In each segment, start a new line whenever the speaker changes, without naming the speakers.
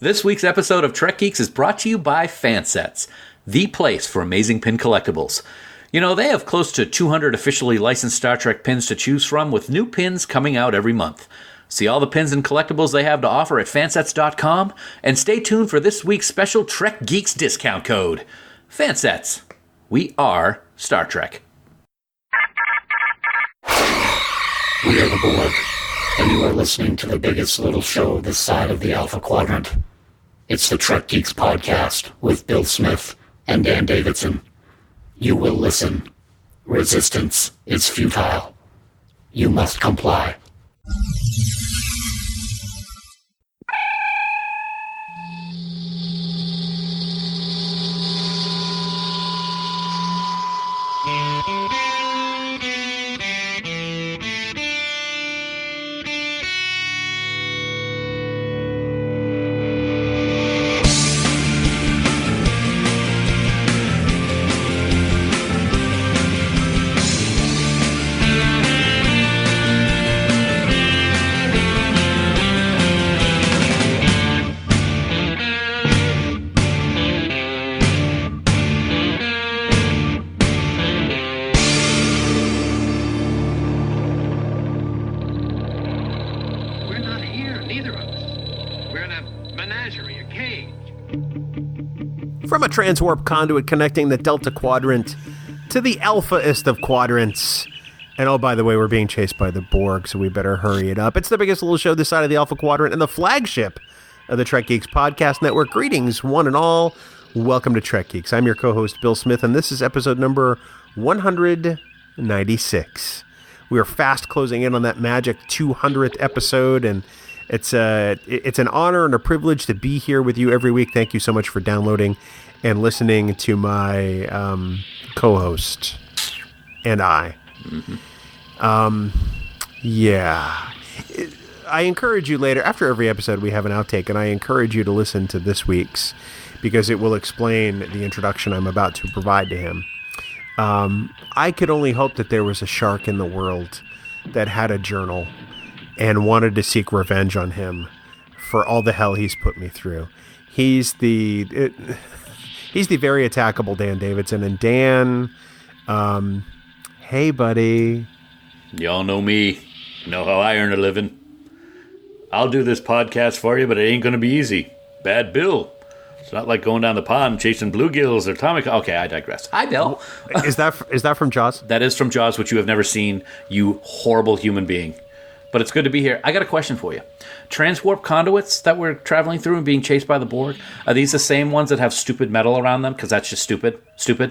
This week's episode of Trek Geeks is brought to you by Fansets, the place for amazing pin collectibles. You know, they have close to 200 officially licensed Star Trek pins to choose from, with new pins coming out every month. See all the pins and collectibles they have to offer at fansets.com, and stay tuned for this week's special Trek Geeks discount code. Fansets. We are Star Trek.
We are the Borg, and you are listening to the biggest little show this side of the Alpha Quadrant. It's the Trek Geeks podcast with Bill Smith and Dan Davidson. You will listen. Resistance is futile. You must comply.
From a transwarp conduit connecting the Delta Quadrant to the Alphaist of quadrants. And oh, by the way, we're being chased by the Borg, so we better hurry it up. It's the biggest little show this side of the Alpha Quadrant and the flagship of the Trek Geeks Podcast Network. Greetings, one and all. Welcome to Trek Geeks. I'm your co-host, Bill Smith, and this is episode number 196. We are fast closing in on that magic 200th episode, and it's an honor and a privilege to be here with you every week. Thank you so much for downloading and listening to my co-host and I. Mm-hmm. Yeah. I encourage you later, after every episode we have an outtake, and I encourage you to listen to this week's because it will explain the introduction I'm about to provide to him. I could only hope that there was a shark in the world that had a journal and wanted to seek revenge on him for all the hell he's put me through. He's the very attackable Dan Davidson. And Dan, hey, buddy.
Y'all know me. Know how I earn a living. I'll do this podcast for you, but it ain't going to be easy. Bad Bill. It's not like going down the pond chasing bluegills or Tommy. Okay, I digress. Hi, Bill.
Is that from Jaws?
That is from Jaws, which you have never seen, you horrible human being. But it's good to be here. I got a question for you. Transwarp conduits that we're traveling through and being chased by the Borg, are these the same ones that have stupid metal around them? Because that's just stupid. Stupid.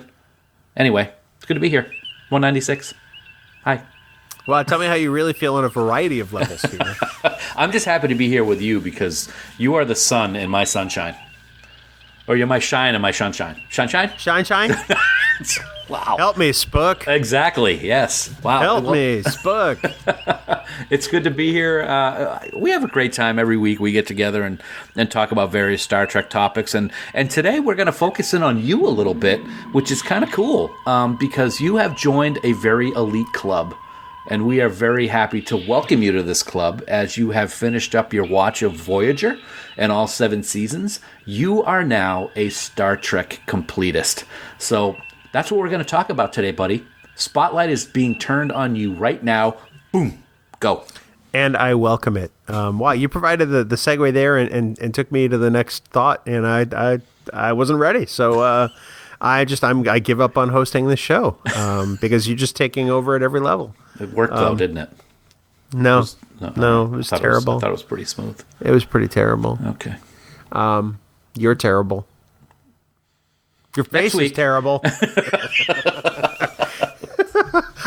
Anyway, it's good to be here. 196. Hi.
Well, tell me how you really feel on a variety of levels here.
I'm just happy to be here with you because you are the sun in my sunshine. Or you're my shine and my sunshine. Sunshine?
Shine?
Wow.
Help me, Spook.
Exactly, yes. Wow.
Help me, Spook.
It's good to be here. We have a great time every week. We get together and talk about various Star Trek topics. And today we're going to focus in on you a little bit, which is kind of cool because you have joined a very elite club. And we are very happy to welcome you to this club as you have finished up your watch of Voyager and all 7 seasons. You are now a Star Trek completist. So that's what we're going to talk about today, buddy. Spotlight is being turned on you right now. Boom. Go.
And I welcome it. Wow, you provided the segue there and took me to the next thought, and I wasn't ready. So I give up on hosting this show because you're just taking over at every level.
It worked though, didn't it?
No, it was terrible.
I thought it was pretty smooth.
It was pretty terrible.
Okay.
You're terrible. Your face is terrible.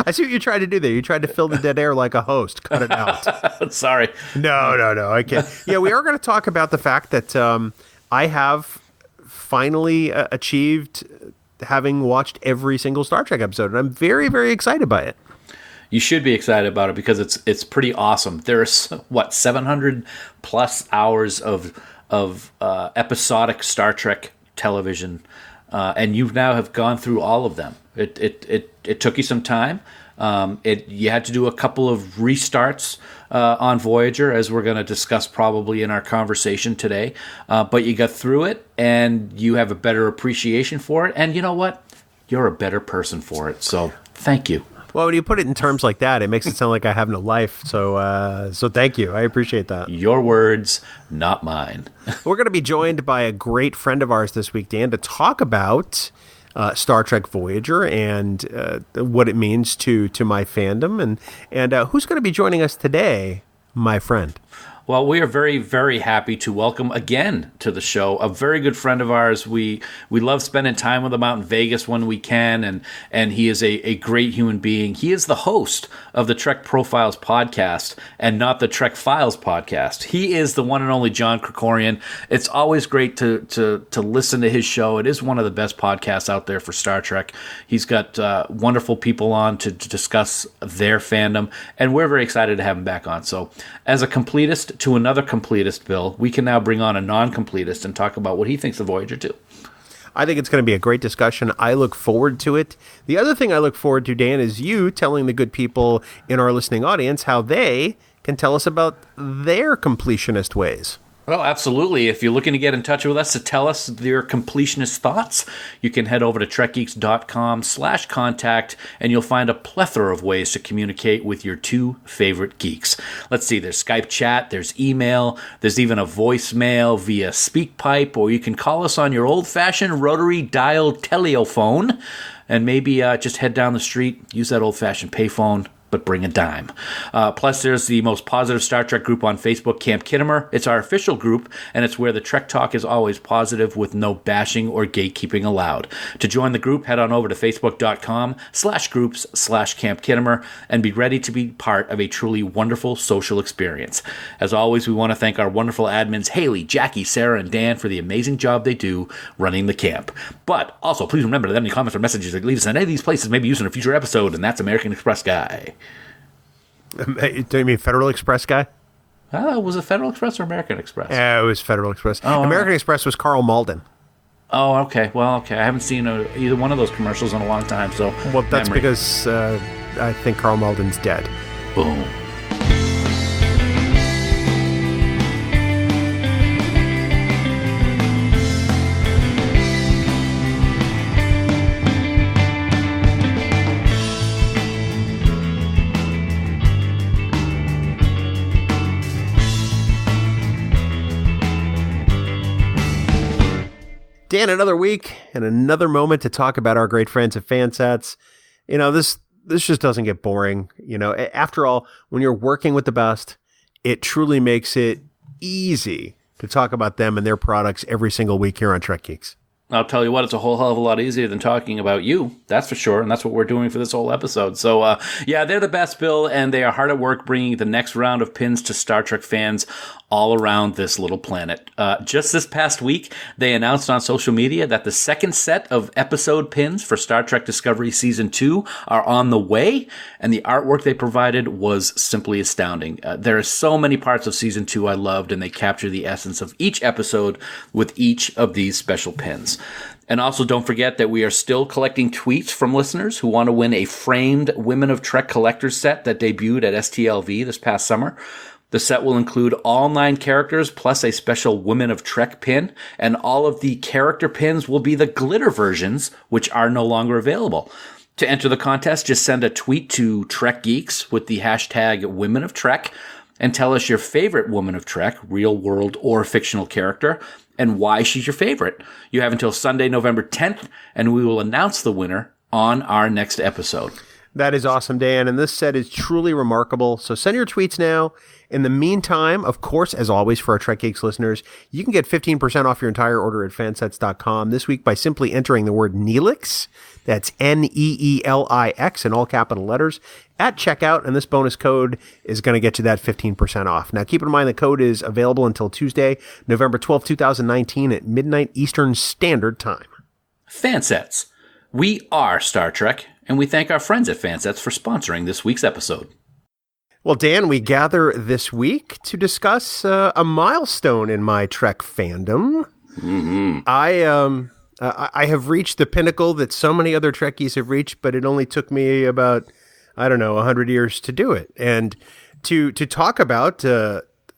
I see what you tried to do there. You tried to fill the dead air like a host. Cut it out.
Sorry.
No. I can't. Yeah, we are going to talk about the fact that I have finally achieved having watched every single Star Trek episode, and I'm very, very excited by it.
You should be excited about it because it's pretty awesome. There's 700 plus hours of episodic Star Trek television, and you now have gone through all of them. It took you some time. You had to do a couple of restarts on Voyager, as we're going to discuss probably in our conversation today. But you got through it, and you have a better appreciation for it. And you know what? You're a better person for it. So thank you.
Well, when you put it in terms like that, it makes it sound like I have no life. So thank you. I appreciate that.
Your words, not mine.
We're going to be joined by a great friend of ours this week, Dan, to talk about Star Trek Voyager and what it means to my fandom. And who's going to be joining us today, my friend?
Well, we are very, very happy to welcome again to the show a very good friend of ours. We love spending time with him out in Vegas when we can, and he is a great human being. He is the host of the Trek Profiles podcast and not the Trek Files podcast. He is the one and only John Krikorian. It's always great to listen to his show. It is one of the best podcasts out there for Star Trek. He's got wonderful people on to discuss their fandom, and we're very excited to have him back on. So as a completist to another completist, Bill, we can now bring on a non-completist and talk about what he thinks of Voyager 2.
I think it's going to be a great discussion. I look forward to it. The other thing I look forward to, Dan, is you telling the good people in our listening audience how they can tell us about their completionist ways.
Well, absolutely. If you're looking to get in touch with us to tell us your completionist thoughts, you can head over to trekgeeks.com/contact, and you'll find a plethora of ways to communicate with your two favorite geeks. Let's see, there's Skype chat, there's email, there's even a voicemail via SpeakPipe, or you can call us on your old-fashioned rotary dial telephone, and maybe just head down the street, use that old-fashioned payphone, but bring a dime. Plus, there's the most positive Star Trek group on Facebook, Camp Kittimer. It's our official group, and it's where the Trek talk is always positive with no bashing or gatekeeping allowed. To join the group, head on over to facebook.com/groups/Camp Kittimer and be ready to be part of a truly wonderful social experience. As always, we want to thank our wonderful admins, Haley, Jackie, Sarah, and Dan, for the amazing job they do running the camp. But also, please remember that any comments or messages that lead us in any of these places may be used in a future episode, and that's American Express Guy.
Do you mean Federal Express guy?
Was it Federal Express or American Express?
Yeah, it was Federal Express.
Oh,
American Express was Carl Malden.
Oh, okay. Well, okay. I haven't seen either one of those commercials in a long time. So,
well, that's because I think Carl Malden's dead.
Boom.
Dan, another week and another moment to talk about our great friends at Fansets. You know, this just doesn't get boring. You know, after all, when you're working with the best, it truly makes it easy to talk about them and their products every single week here on Trek Geeks.
I'll tell you what, it's a whole hell of a lot easier than talking about you. That's for sure. And that's what we're doing for this whole episode. So, yeah, they're the best, Bill, and they are hard at work bringing the next round of pins to Star Trek fans all around this little planet. Just this past week, they announced on social media that the second set of episode pins for Star Trek Discovery Season 2 are on the way, and the artwork they provided was simply astounding. There are so many parts of Season 2 I loved, and they capture the essence of each episode with each of these special pins. And also, don't forget that we are still collecting tweets from listeners who want to win a framed Women of Trek collector's set that debuted at STLV this past summer. The set will include all 9 characters plus a special Women of Trek pin, and all of the character pins will be the glitter versions, which are no longer available. To enter the contest, just send a tweet to Trek Geeks with the hashtag Women of Trek and tell us your favorite Woman of Trek, real world or fictional character, and why she's your favorite. You have until Sunday, November 10th, and we will announce the winner on our next episode.
That is awesome, Dan, and this set is truly remarkable. So send your tweets now. In the meantime, of course, as always, for our Trek Geeks listeners, you can get 15% off your entire order at fansets.com this week by simply entering the word Neelix. That's Neelix in all capital letters at checkout, and this bonus code is going to get you that 15% off. Now, keep in mind the code is available until Tuesday, November 12, 2019 at midnight Eastern Standard Time.
Fansets. We are Star Trek, and we thank our friends at Fansets for sponsoring this week's episode.
Well, Dan, we gather this week to discuss a milestone in my Trek fandom.
Mm-hmm.
I have reached the pinnacle that so many other Trekkies have reached, but it only took me about I don't know, 100 years to do it. And to talk about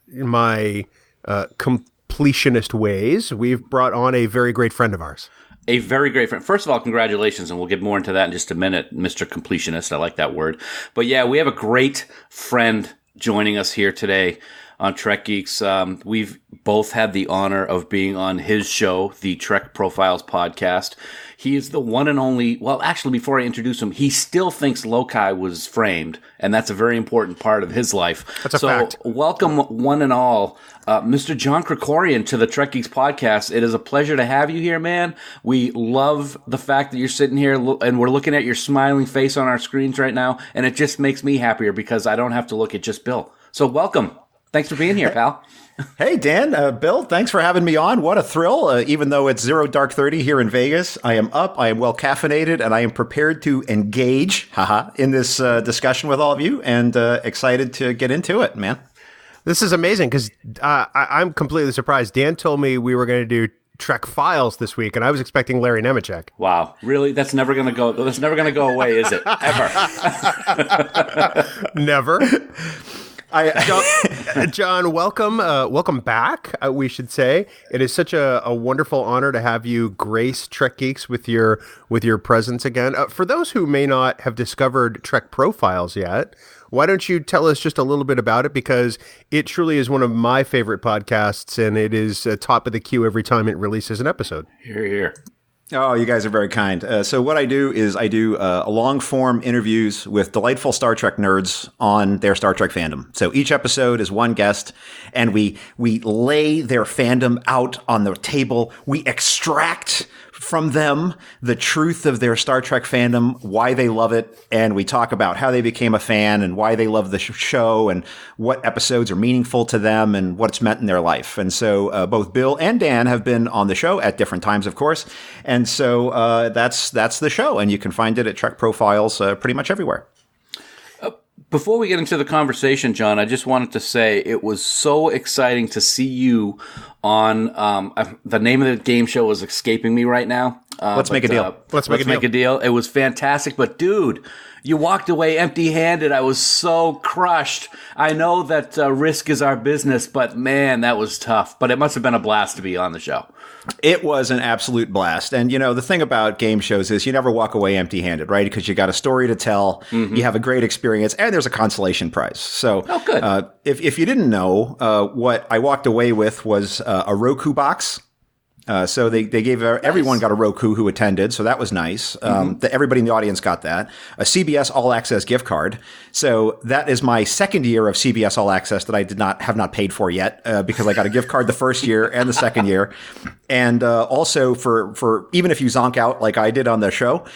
my completionist ways, we've brought on a very great friend of ours.
A very great friend. First of all, congratulations, and we'll get more into that in just a minute, Mr. Completionist. I like that word. But yeah, we have a great friend joining us here today on Trek Geeks. We've both had the honor of being on his show, the Trek Profiles podcast. He is the one and only, well, actually, before I introduce him, he still thinks Loki was framed, and that's a very important part of his life.
That's a fact.
Welcome, one and all, Mr. John Krikorian to the Trek Geeks podcast. It is a pleasure to have you here, man. We love the fact that you're sitting here, and we're looking at your smiling face on our screens right now, and it just makes me happier because I don't have to look at just Bill. So welcome. Thanks for being here, pal.
Hey, Dan, Bill, thanks for having me on. What a thrill. Even though it's 0 dark 30 here in Vegas, I am up, I am well caffeinated, and I am prepared to engage in this discussion with all of you, and excited to get into it, man.
This is amazing because I'm completely surprised. Dan told me we were going to do Trek Files this week, and I was expecting Larry Nemeczek.
Wow, really? That's never going to go. That's never going to go away, is it? Ever?
Never. John, welcome back. We should say it is such a wonderful honor to have you grace Trek Geeks with your presence again. For those who may not have discovered Trek Profiles yet, why don't you tell us just a little bit about it? Because it truly is one of my favorite podcasts, and it is top of the queue every time it releases an episode.
Hear, hear.
Oh, you guys are very kind. So what I do is I do long-form interviews with delightful Star Trek nerds on their Star Trek fandom. So each episode is one guest, and we lay their fandom out on the table. We extract from them the truth of their Star Trek fandom, why they love it, and we talk about how they became a fan and why they love the show and what episodes are meaningful to them and what it's meant in their life. And so both Bill and Dan have been on the show at different times, of course. And so that's the show, and you can find it at Trek Profiles pretty much everywhere.
Before we get into the conversation, John, I just wanted to say it was so exciting to see you on the name of the game show is escaping me right now.
Let's make a deal.
Let's make a deal. It was fantastic, but dude, you walked away empty-handed. I was so crushed. I know that risk is our business, but man, that was tough. But it must have been a blast to be on the show.
It was an absolute blast. And, you know, the thing about game shows is you never walk away empty-handed, right? Because you got a story to tell, you have a great experience, and there's a consolation prize. So
good.
If you didn't know, what I walked away with was a Roku box. So they gave everyone got a Roku who attended, so that was nice. Everybody in the audience got that. A CBS All Access gift card. So that is my second year of CBS All Access that I have not paid for yet, because I got a gift card the first year and the second year. And also for even if you zonk out like I did on the show,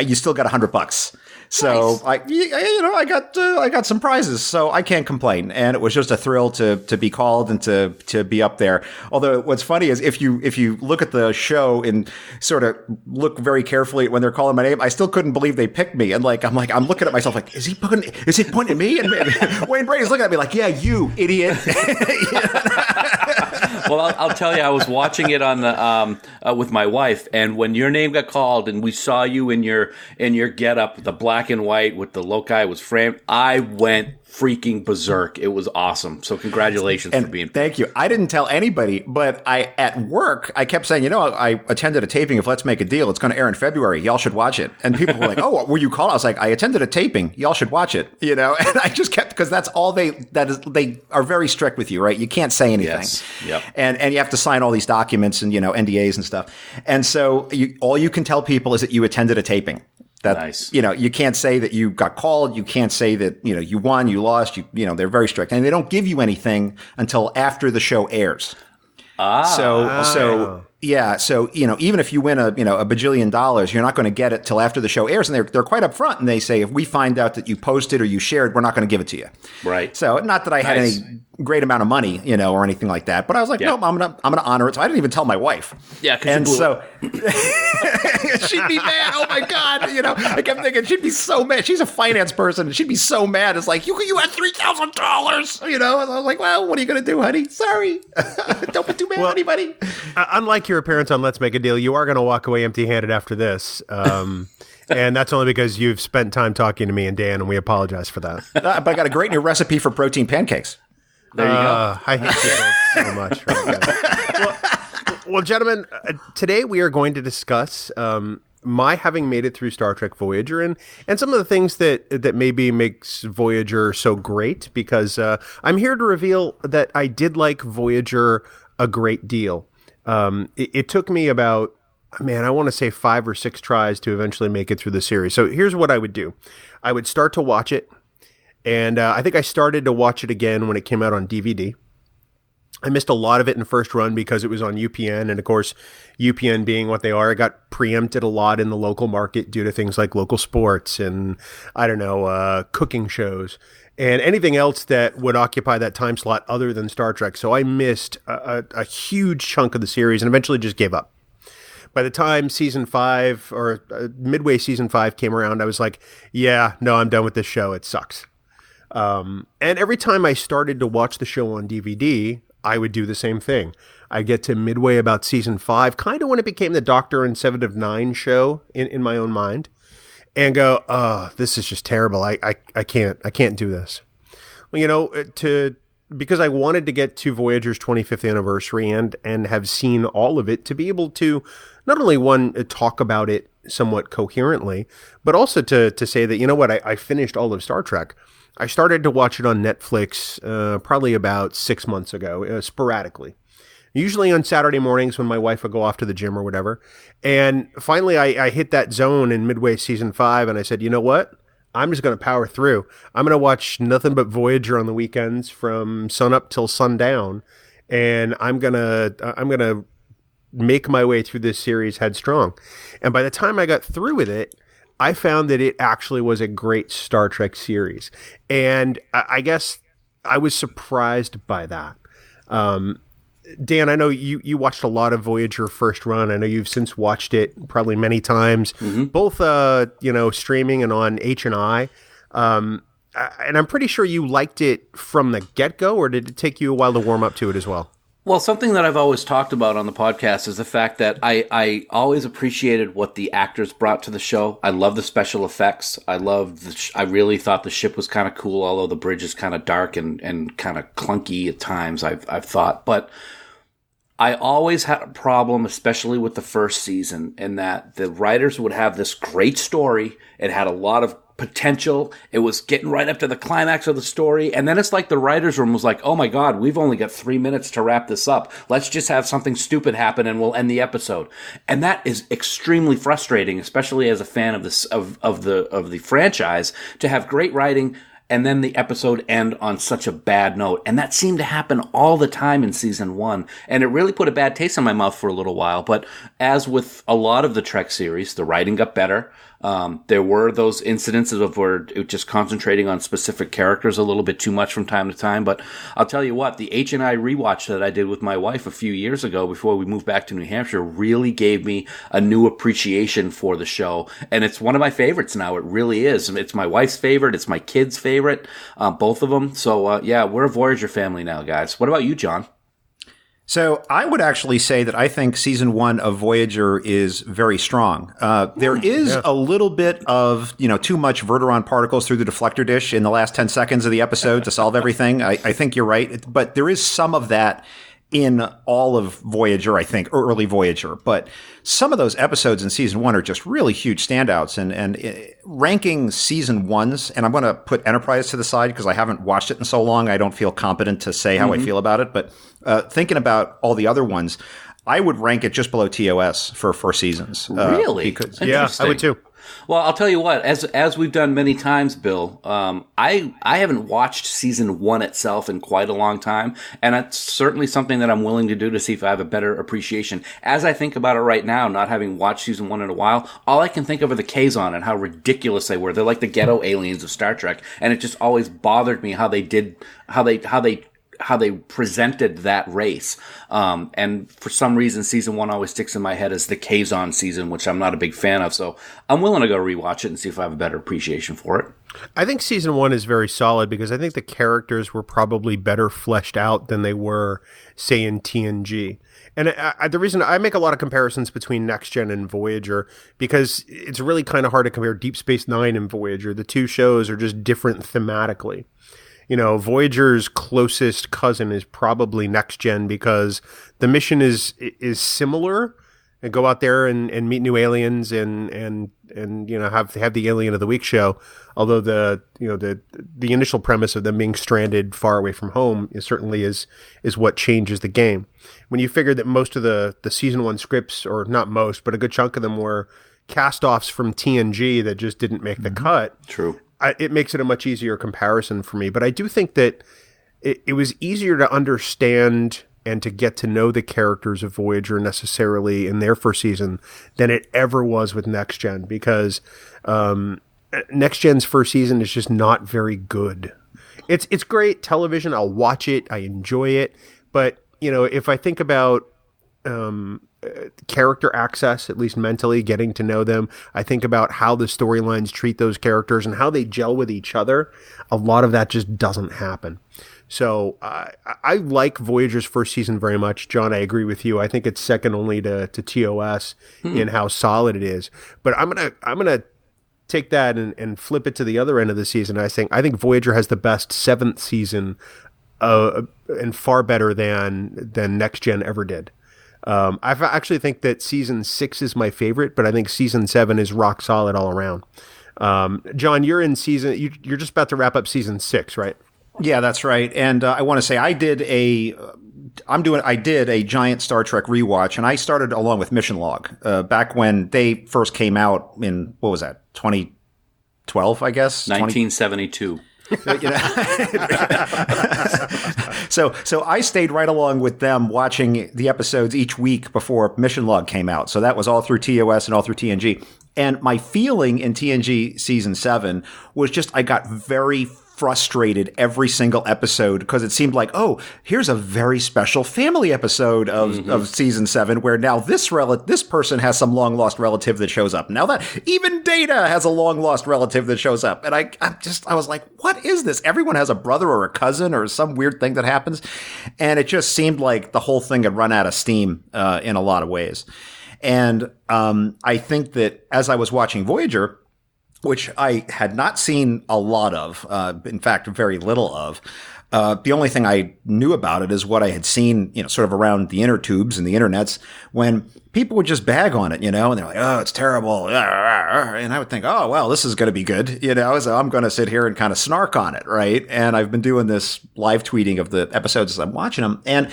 you still got $100. So nice. I got some prizes, so I can't complain. And it was just a thrill to be called and to be up there. Although what's funny is if you look at the show and sort of look very carefully when they're calling my name, I still couldn't believe they picked me. And I'm looking at myself like, is he pointing at me? And Wayne Brady's looking at me like, yeah, you idiot.
Well, I'll tell you, I was watching it on the with my wife, and when your name got called, and we saw you in your getup, the black and white with the Loki was framed, I went freaking berserk. It was awesome. So congratulations for being.
Thank you. I didn't tell anybody, but at work I kept saying, I attended a taping of Let's Make a Deal. It's going to air in February. Y'all should watch it. And people were like, "Oh, were you called?" I was like, "I attended a taping. Y'all should watch it." And I just kept, because that's all they are very strict with you, right? You can't say anything.
Yes. Yep.
And you have to sign all these documents and NDAs and stuff. And so all you can tell people is that you attended a taping. That,
nice.
You can't say that you got called. You can't say that, you won, you lost. They're very strict, and they don't give you anything until after the show airs. So even if you win a bajillion dollars, you're not going to get it till after the show airs. And they're quite upfront, and they say, if we find out that you posted or you shared, we're not going to give it to you.
Right.
So not that I had any great amount of money, or anything like that, but I was like, nope, I'm gonna honor it. So I didn't even tell my wife.
Yeah.
And so she'd be mad. Oh my God. You know, I kept thinking she'd be so mad. She's a finance person. She'd be so mad. It's like, you had $3,000, you know? And I was like, well, what are you going to do, honey? Sorry. Don't be too mad, anybody.
Unlike your appearance on Let's Make a Deal, you are going to walk away empty-handed after this. And that's only because you've spent time talking to me and Dan, and we apologize for that.
But I got a great new recipe for protein pancakes.
There you go.
I hate you both so much. Right? Well, gentlemen, today we are going to discuss my having made it through Star Trek Voyager and some of the things that maybe makes Voyager so great, because I'm here to reveal that I did like Voyager a great deal. It took me about, I want to say 5 or 6 tries to eventually make it through the series. So here's what I would do. I would start to watch it, and I think I started to watch it again when it came out on DVD. I missed a lot of it in the first run because it was on UPN, and of course, UPN being what they are, it got preempted a lot in the local market due to things like local sports and, cooking shows and anything else that would occupy that time slot other than Star Trek. So I missed a huge chunk of the series and eventually just gave up. By the time season 5 or midway season 5 came around, I was like, yeah, no, I'm done with this show. It sucks. And every time I started to watch the show on DVD, I would do the same thing. I get to midway about season 5, kind of when it became the Doctor and 7 of 9 show in my own mind, and go, oh, this is just terrible. I can't do this. Well, because I wanted to get to Voyager's 25th anniversary and have seen all of it, to be able to not only talk about it somewhat coherently, but also to say that, you know what, I finished all of Star Trek. I started to watch it on Netflix probably about 6 months ago, sporadically. Usually on Saturday mornings when my wife would go off to the gym or whatever. And finally I hit that zone in midway season 5, and I said, you know what? I'm just going to power through. I'm going to watch nothing but Voyager on the weekends from sunup till sundown, and I'm going to make my way through this series headstrong. And by the time I got through with it, I found that it actually was a great Star Trek series. And I guess I was surprised by that. Dan, I know you watched a lot of Voyager first run. I know you've since watched it probably many times, both streaming and on H&I. And I'm pretty sure you liked it from the get-go, or did it take you a while to warm up to it as well?
Well, something that I've always talked about on the podcast is the fact that I always appreciated what the actors brought to the show. I love the special effects. I really thought the ship was kind of cool, although the bridge is kind of dark and kind of clunky at times, I've thought. But I always had a problem, especially with the first season, in that the writers would have this great story. It had a lot of potential. It was getting right up to the climax of the story. And then it's like the writer's room was like, oh my God, we've only got 3 minutes to wrap this up. Let's just have something stupid happen and we'll end the episode. And that is extremely frustrating, especially as a fan of the franchise, to have great writing and then the episode end on such a bad note. And that seemed to happen all the time in season 1. And it really put a bad taste in my mouth for a little while. But as with a lot of the Trek series, the writing got better. There were those incidences of where it just concentrating on specific characters a little bit too much from time to time. But I'll tell you what, the H&I rewatch that I did with my wife a few years ago before we moved back to New Hampshire really gave me a new appreciation for the show. And it's one of my favorites now. It really is. It's my wife's favorite. It's my kids' favorite, both of them. So, we're a Voyager family now, guys. What about you, John?
So I would actually say that I think season 1 of Voyager is very strong. There is a little bit of, too much Verteron particles through the deflector dish in the last 10 seconds of the episode to solve everything. I think you're right. But there is some of that in all of Voyager, I think, or early Voyager. But some of those episodes in season 1 are just really huge standouts. And ranking season 1's, and I'm going to put Enterprise to the side because I haven't watched it in so long, I don't feel competent to say how I feel about it. But thinking about all the other ones, I would rank it just below TOS for 4 seasons.
Really?
Yeah, I would too.
Well, I'll tell you what, as we've done many times, Bill, I haven't watched season 1 itself in quite a long time, and that's certainly something that I'm willing to do to see if I have a better appreciation. As I think about it right now, not having watched season 1 in a while, all I can think of are the Kazon and how ridiculous they were. They're like the ghetto aliens of Star Trek, and it just always bothered me how they presented that race. And for some reason, season 1 always sticks in my head as the Kazon season, which I'm not a big fan of. So I'm willing to go rewatch it and see if I have a better appreciation for it.
I think season 1 is very solid because I think the characters were probably better fleshed out than they were, say, in TNG. And the reason I make a lot of comparisons between Next Gen and Voyager, because it's really kind of hard to compare Deep Space Nine and Voyager. The two shows are just different thematically. You know, Voyager's closest cousin is probably Next Gen because the mission is similar. And go out there and meet new aliens and you know have the Alien of the Week show. Although the initial premise of them being stranded far away from home certainly is what changes the game. When you figure that most of the season 1 scripts, or not most, but a good chunk of them were cast-offs from TNG that just didn't make the cut.
True.
It makes it a much easier comparison for me. But I do think that it was easier to understand and to get to know the characters of Voyager necessarily in their first season than it ever was with Next Gen, because Next Gen's first season is just not very good. It's great television. I'll watch it. I enjoy it. But, you know, if I think about character access, at least mentally, getting to know them, I think about how the storylines treat those characters and how they gel with each other. A lot of that just doesn't happen. So I like Voyager's first season very much. John, I agree with you. I think it's second only to TOS in how solid it is. But I'm gonna take that and flip it to the other end of the season. I think Voyager has the best 7th season and far better than Next Gen ever did. I actually think that season 6 is my favorite, but I think season 7 is rock solid all around. John, you're you're just about to wrap up season 6, right?
Yeah, that's right. And I want to say I did a giant Star Trek rewatch, and I started along with Mission Log back when they first came out in, what was that, 2012, I guess?
1972.
So I stayed right along with them watching the episodes each week before Mission Log came out. So that was all through TOS and all through TNG. And my feeling in TNG season 7 was just I got very frustrated every single episode because it seemed like, oh, here's a very special family episode of season 7 where now this person has some long lost relative that shows up. Now that even Data has a long lost relative that shows up. And I was like, what is this? Everyone has a brother or a cousin or some weird thing that happens. And it just seemed like the whole thing had run out of steam in a lot of ways. And I think that as I was watching Voyager, which I had not seen a lot of, in fact, very little of. The only thing I knew about it is what I had seen, sort of around the inner tubes and the internets when people would just bag on it, and they're like, oh, it's terrible. And I would think, oh, well, this is going to be good, so I'm going to sit here and kind of snark on it, right? And I've been doing this live tweeting of the episodes as I'm watching them. And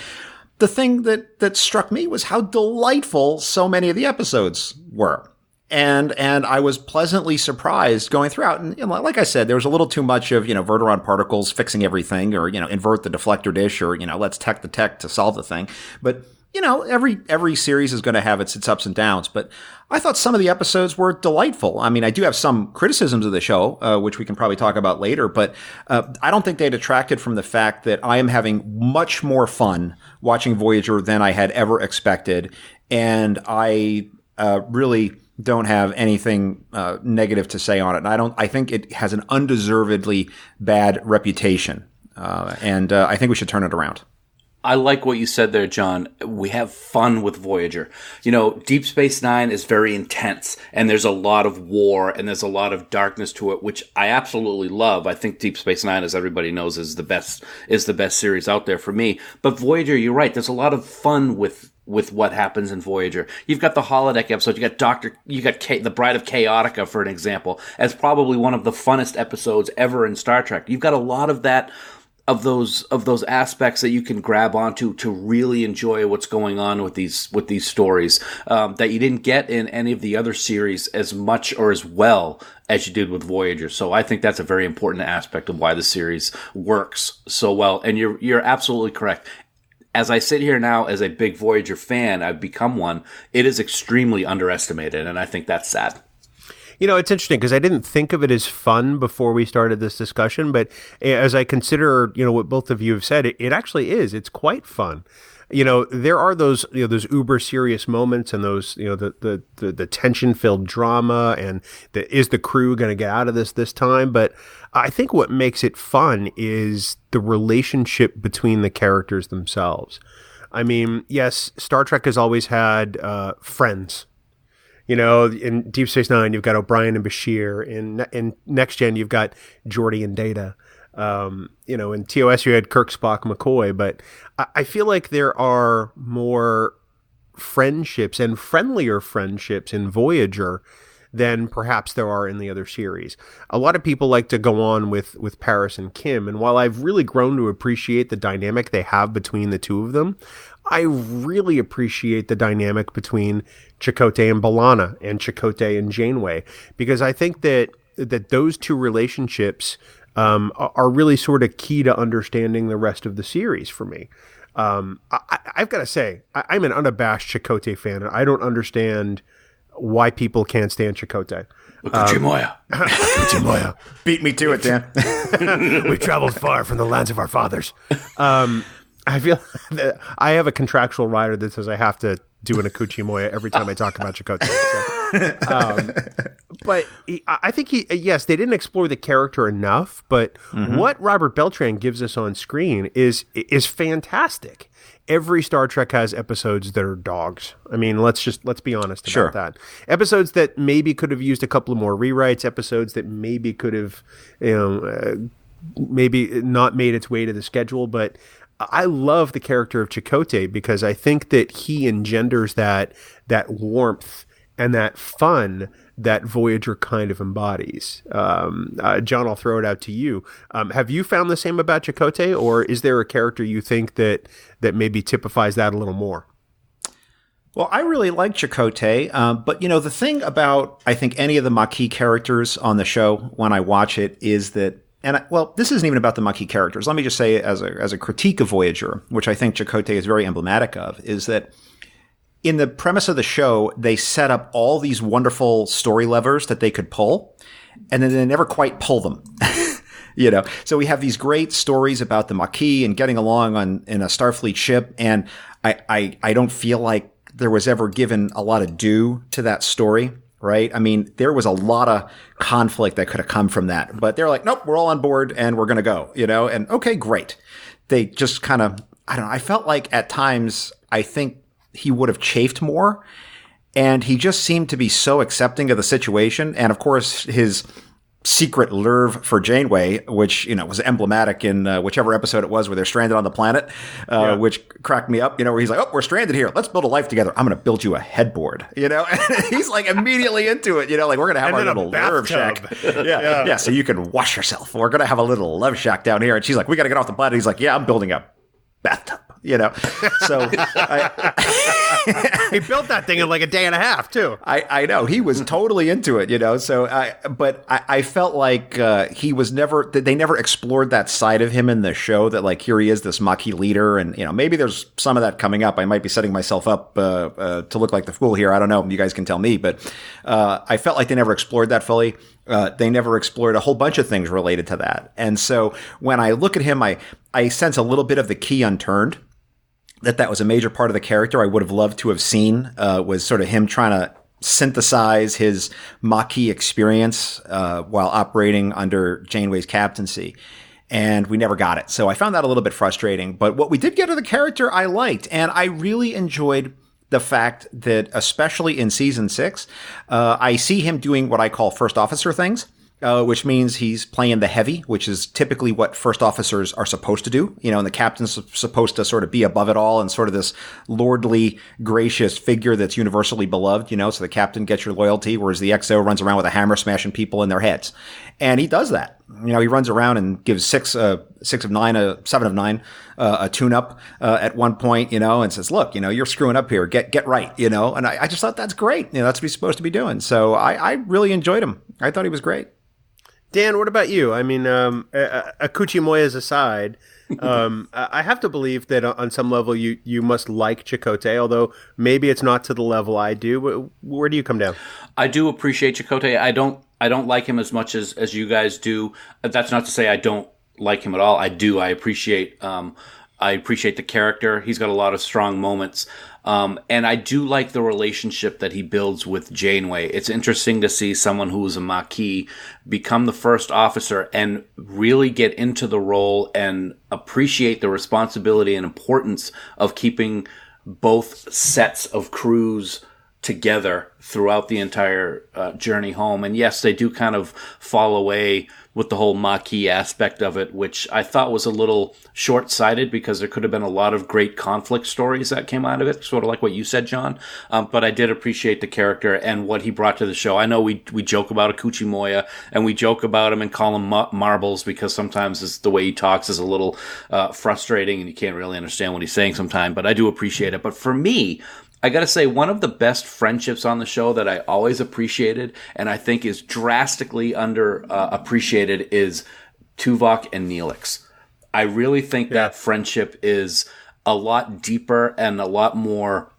the thing that struck me was how delightful so many of the episodes were. And I was pleasantly surprised going throughout. And like I said, there was a little too much of, Verteron particles fixing everything, or, invert the deflector dish, or, let's tech the tech to solve the thing. But, every series is going to have its ups and downs. But I thought some of the episodes were delightful. I mean, I do have some criticisms of the show, which we can probably talk about later. But I don't think they detracted from the fact that I am having much more fun watching Voyager than I had ever expected. And I really don't have anything negative to say on it. And I think it has an undeservedly bad reputation. And I think we should turn it around.
I like what you said there, John. We have fun with Voyager. Deep Space Nine is very intense, and there's a lot of war, and there's a lot of darkness to it, which I absolutely love. I think Deep Space Nine, as everybody knows, is the best series out there for me. But Voyager, you're right. There's a lot of fun with what happens in Voyager. You've got the holodeck episode. You got the Bride of Chaotica, for an example, as probably one of the funnest episodes ever in Star Trek. You've got a lot of that, of those aspects that you can grab onto to really enjoy what's going on with these stories that you didn't get in any of the other series as much or as well as you did with Voyager. So I think that's a very important aspect of why the series works so well. And you're absolutely correct. As I sit here now as a big Voyager fan, I've become one. It is extremely underestimated, and I think that's sad.
It's interesting because I didn't think of it as fun before we started this discussion, but as I consider, what both of you have said, it actually is. It's quite fun. There are those, those uber serious moments and those, the tension filled drama and is the crew going to get out of this time? But I think what makes it fun is the relationship between the characters themselves. I mean, yes, Star Trek has always had friends. In Deep Space Nine, you've got O'Brien and Bashir. In Next Gen, you've got Geordi and Data. In TOS, you had Kirk, Spock, McCoy. But I feel like there are more friendships and friendlier friendships in Voyager than perhaps there are in the other series. A lot of people like to go on with Paris and Kim. And while I've really grown to appreciate the dynamic they have between the two of them, I really appreciate the dynamic between Chakotay and B'Elanna and Chakotay and Janeway, because I think that those two relationships are really sort of key to understanding the rest of the series for me. I've got to say, I'm an unabashed Chakotay fan, and I don't understand why people can't stand Chakotay.
Kuchimoya.
Beat me to it, Dan.
We traveled far from the lands of our fathers. I feel that I have a contractual rider that says I have to do an Akuchi-Moya every time I talk about Chakotay. So, but I think yes, they didn't explore the character enough, but what Robert Beltran gives us on screen is fantastic. Every Star Trek has episodes that are dogs. I mean, let's be honest about that. Episodes that maybe could have used a couple of more rewrites, episodes that maybe could have, maybe not made its way to the schedule, but I love the character of Chakotay because I think that he engenders that warmth and that fun that Voyager kind of embodies. John, I'll throw it out to you. Have you found the same about Chakotay, or is there a character you think that maybe typifies that a little more?
Well, I really like Chakotay, but the thing about, I think, any of the Maquis characters on the show when I watch it is that, this isn't even about the Maquis characters. Let me just say, as a critique of Voyager, which I think Chakotay is very emblematic of, is that in the premise of the show, they set up all these wonderful story levers that they could pull, and then they never quite pull them. So we have these great stories about the Maquis and getting along in a Starfleet ship, and I don't feel like there was ever given a lot of due to that story. Right? I mean, there was a lot of conflict that could have come from that, but they're like, nope, we're all on board and we're going to go, and okay, great. They just kind of, I don't know. I felt like at times, I think he would have chafed more, and he just seemed to be so accepting of the situation. And of course, his secret lurve for Janeway, which, was emblematic in whichever episode it was where they're stranded on the planet, which cracked me up, where he's like, oh, we're stranded here. Let's build a life together. I'm going to build you a headboard, and he's like immediately into it, like we're going to have our little love shack. Yeah. So you can wash yourself. We're going to have a little love shack down here. And she's like, we got to get off the planet. He's like, yeah, I'm building a bathtub. So
he built that thing in like a day and a half too.
I know he was totally into it, so I felt like they never explored that side of him in the show, that like here he is, this Maquis leader, and maybe there's some of that coming up. I might be setting myself up to look like the fool here. I don't know. You guys can tell me, but I felt like they never explored that fully. They never explored a whole bunch of things related to that. And so when I look at him, I sense a little bit of the key unturned, that was a major part of the character I would have loved to have seen, was sort of him trying to synthesize his Maquis experience while operating under Janeway's captaincy. And we never got it. So I found that a little bit frustrating. But what we did get of the character, I liked. And I really enjoyed the fact that, especially in season 6, I see him doing what I call first officer things. Which means he's playing the heavy, which is typically what first officers are supposed to do. And the captain's supposed to sort of be above it all and sort of this lordly, gracious figure that's universally beloved, so the captain gets your loyalty, whereas the XO runs around with a hammer smashing people in their heads. And he does that. He runs around and gives 7 of 9, a tune-up at one point, and says, look, you're screwing up here. Get right, And I just thought that's great. That's what he's supposed to be doing. So I really enjoyed him. I thought he was great.
Dan, what about you? I mean, Akuchi Moyas aside, I have to believe that on some level you must like Chakotay, although maybe it's not to the level I do. Where do you come down?
I do appreciate Chakotay. I don't like him as much as you guys do. That's not to say I don't like him at all. I do. I appreciate the character. He's got a lot of strong moments. And I do like the relationship that he builds with Janeway. It's interesting to see someone who is a Maquis become the first officer and really get into the role and appreciate the responsibility and importance of keeping both sets of crews together throughout the entire journey home. And yes, they do kind of fall away with the whole Maquis aspect of it, which I thought was a little short-sighted because there could have been a lot of great conflict stories that came out of it, sort of like what you said, John. But I did appreciate the character and what he brought to the show. I know we joke about Akuchi Moya, and we joke about him and call him Marbles because sometimes the way he talks is a little frustrating and you can't really understand what he's saying sometimes, but I do appreciate it. But for me, I gotta say, one of the best friendships on the show that I always appreciated, and I think is drastically appreciated, is Tuvok and Neelix. I really think that friendship is a lot deeper and a lot more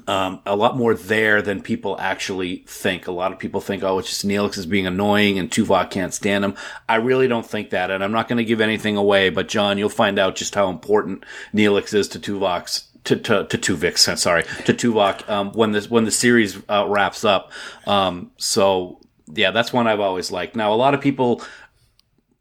there than people actually think. A lot of people think, oh, it's just Neelix is being annoying and Tuvok can't stand him. I really don't think that, and I'm not going to give anything away, but John, you'll find out just how important Neelix is to Tuvok when the series wraps up. So yeah, that's one I've always liked. Now, a lot of people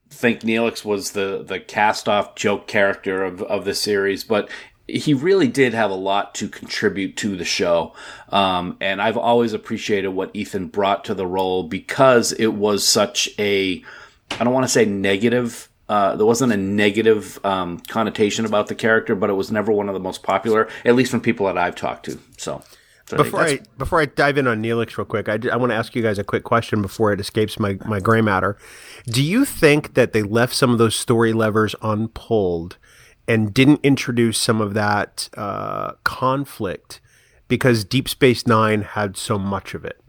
think Neelix was the cast-off joke character of the series, but he really did have a lot to contribute to the show. And I've always appreciated what Ethan brought to the role because it was such I don't want to say negative. There wasn't a negative connotation about the character, but it was never one of the most popular, at least from people that I've talked to. So
before I dive in on Neelix real quick, I want to ask you guys a quick question before it escapes my gray matter. Do you think that they left some of those story levers unpulled and didn't introduce some of that conflict because Deep Space Nine had so much of it?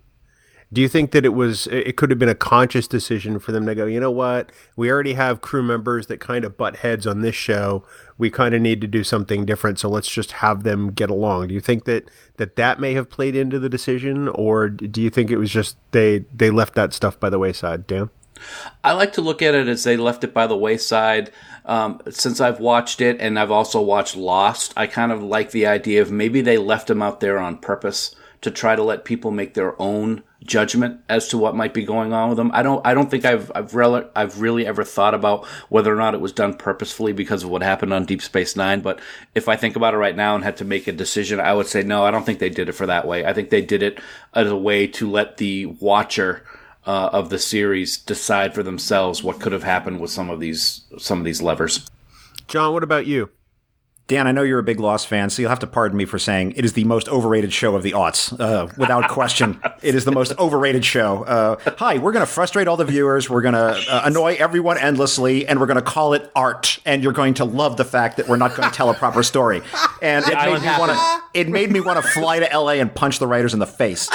Do you think that it could have been a conscious decision for them to go, you know what, we already have crew members that kind of butt heads on this show. We kind of need to do something different, so let's just have them get along. Do you think that may have played into the decision, or do you think it was just they left that stuff by the wayside, Dan?
I like to look at it as they left it by the wayside. Since I've watched it, and I've also watched Lost, I kind of like the idea of maybe they left them out there on purpose to try to let people make their own judgment as to what might be going on with them. I don't think I've really ever thought about whether or not it was done purposefully because of what happened on Deep Space Nine. But if I think about it right now and had to make a decision, I would say no. I don't think they did it for that way. I think they did it as a way to let the watcher of the series decide for themselves what could have happened with some of these levers.
John, what about you?
Dan, I know you're a big Lost fan, so you'll have to pardon me for saying it is the most overrated show of the aughts. Without question, it is the most overrated show. Hi, we're going to frustrate all the viewers. We're going to annoy everyone endlessly, and we're going to call it art. And you're going to love the fact that we're not going to tell a proper story. And it made me want to fly to LA and punch the writers in the face.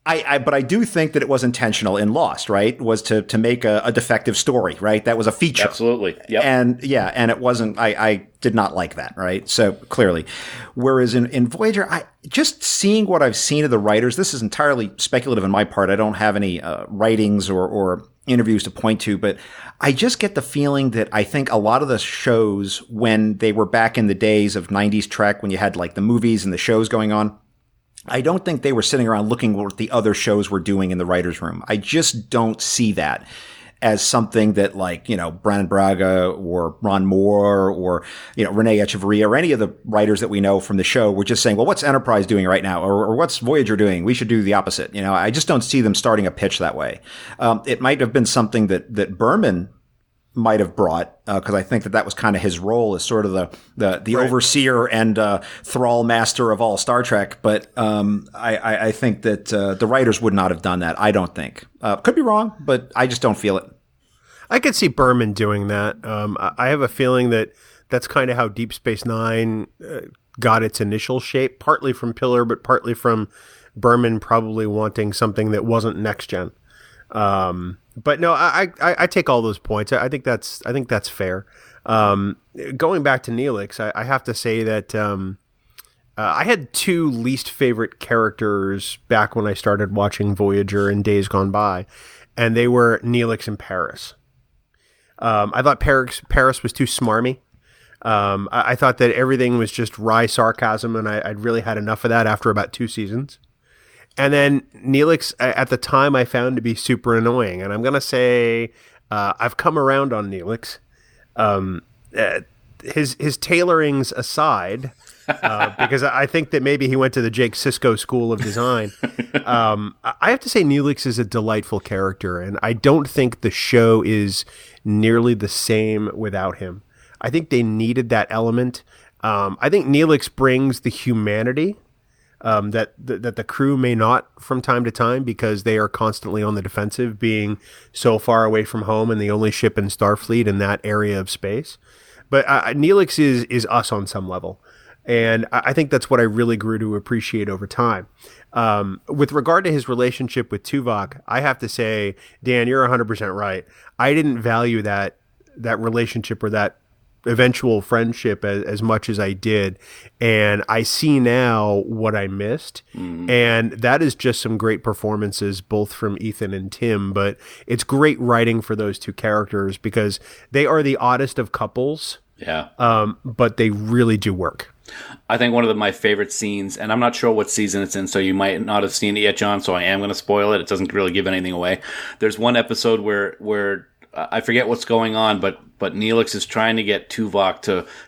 But I do think that it was intentional in Lost, right? Was to make a defective story, right? That was a feature.
Absolutely. Yep.
And it wasn't, I did not like that, right? So clearly. Whereas in Voyager, just seeing what I've seen of the writers, this is entirely speculative on my part. I don't have any writings or interviews to point to, but I just get the feeling that I think a lot of the shows, when they were back in the days of 90s Trek, when you had like the movies and the shows going on, I don't think they were sitting around looking what the other shows were doing in the writer's room. I just don't see that as something that, like, Brannon Braga or Ron Moore or, Renee Echevarria or any of the writers that we know from the show were just saying, well, what's Enterprise doing right now? Or what's Voyager doing? We should do the opposite. I just don't see them starting a pitch that way. It might have been something that Berman might have brought, because I think that was kind of his role as sort of the right. Overseer and thrall master of all Star Trek. But I think that the writers would not have done that. I don't think. Could be wrong, but I just don't feel it.
I could see Berman doing that. I have a feeling that that's kind of how Deep Space Nine got its initial shape, partly from Piller, but partly from Berman probably wanting something that wasn't next gen. But no, I take all those points. I think that's fair. Going back to Neelix, I have to say that I had two least favorite characters back when I started watching Voyager in days gone by, and they were Neelix and Paris. I thought Paris was too smarmy. I thought that everything was just wry sarcasm, and I'd really had enough of that after about 2 seasons. And then Neelix, at the time, I found to be super annoying. And I'm going to say I've come around on Neelix. His tailorings aside, because I think that maybe he went to the Jake Sisko School of Design. I have to say Neelix is a delightful character, and I don't think the show is nearly the same without him. I think they needed that element. I think Neelix brings the humanity that the crew may not from time to time, because they are constantly on the defensive, being so far away from home and the only ship in Starfleet in that area of space. But Neelix is us on some level. And I think that's what I really grew to appreciate over time. With regard to his relationship with Tuvok, I have to say, Dan, you're 100% right. I didn't value that relationship or that eventual friendship as much as I did, and I see now what I missed. And that is just some great performances both from Ethan and Tim, but it's great writing for those two characters because they are the oddest of couples, but they really do work.
I think one of my favorite scenes, and I'm not sure what season it's in, so you might not have seen it yet, John, so I am going to spoil it. It doesn't really give anything away. There's one episode where I forget what's going on, but Neelix is trying to get Tuvok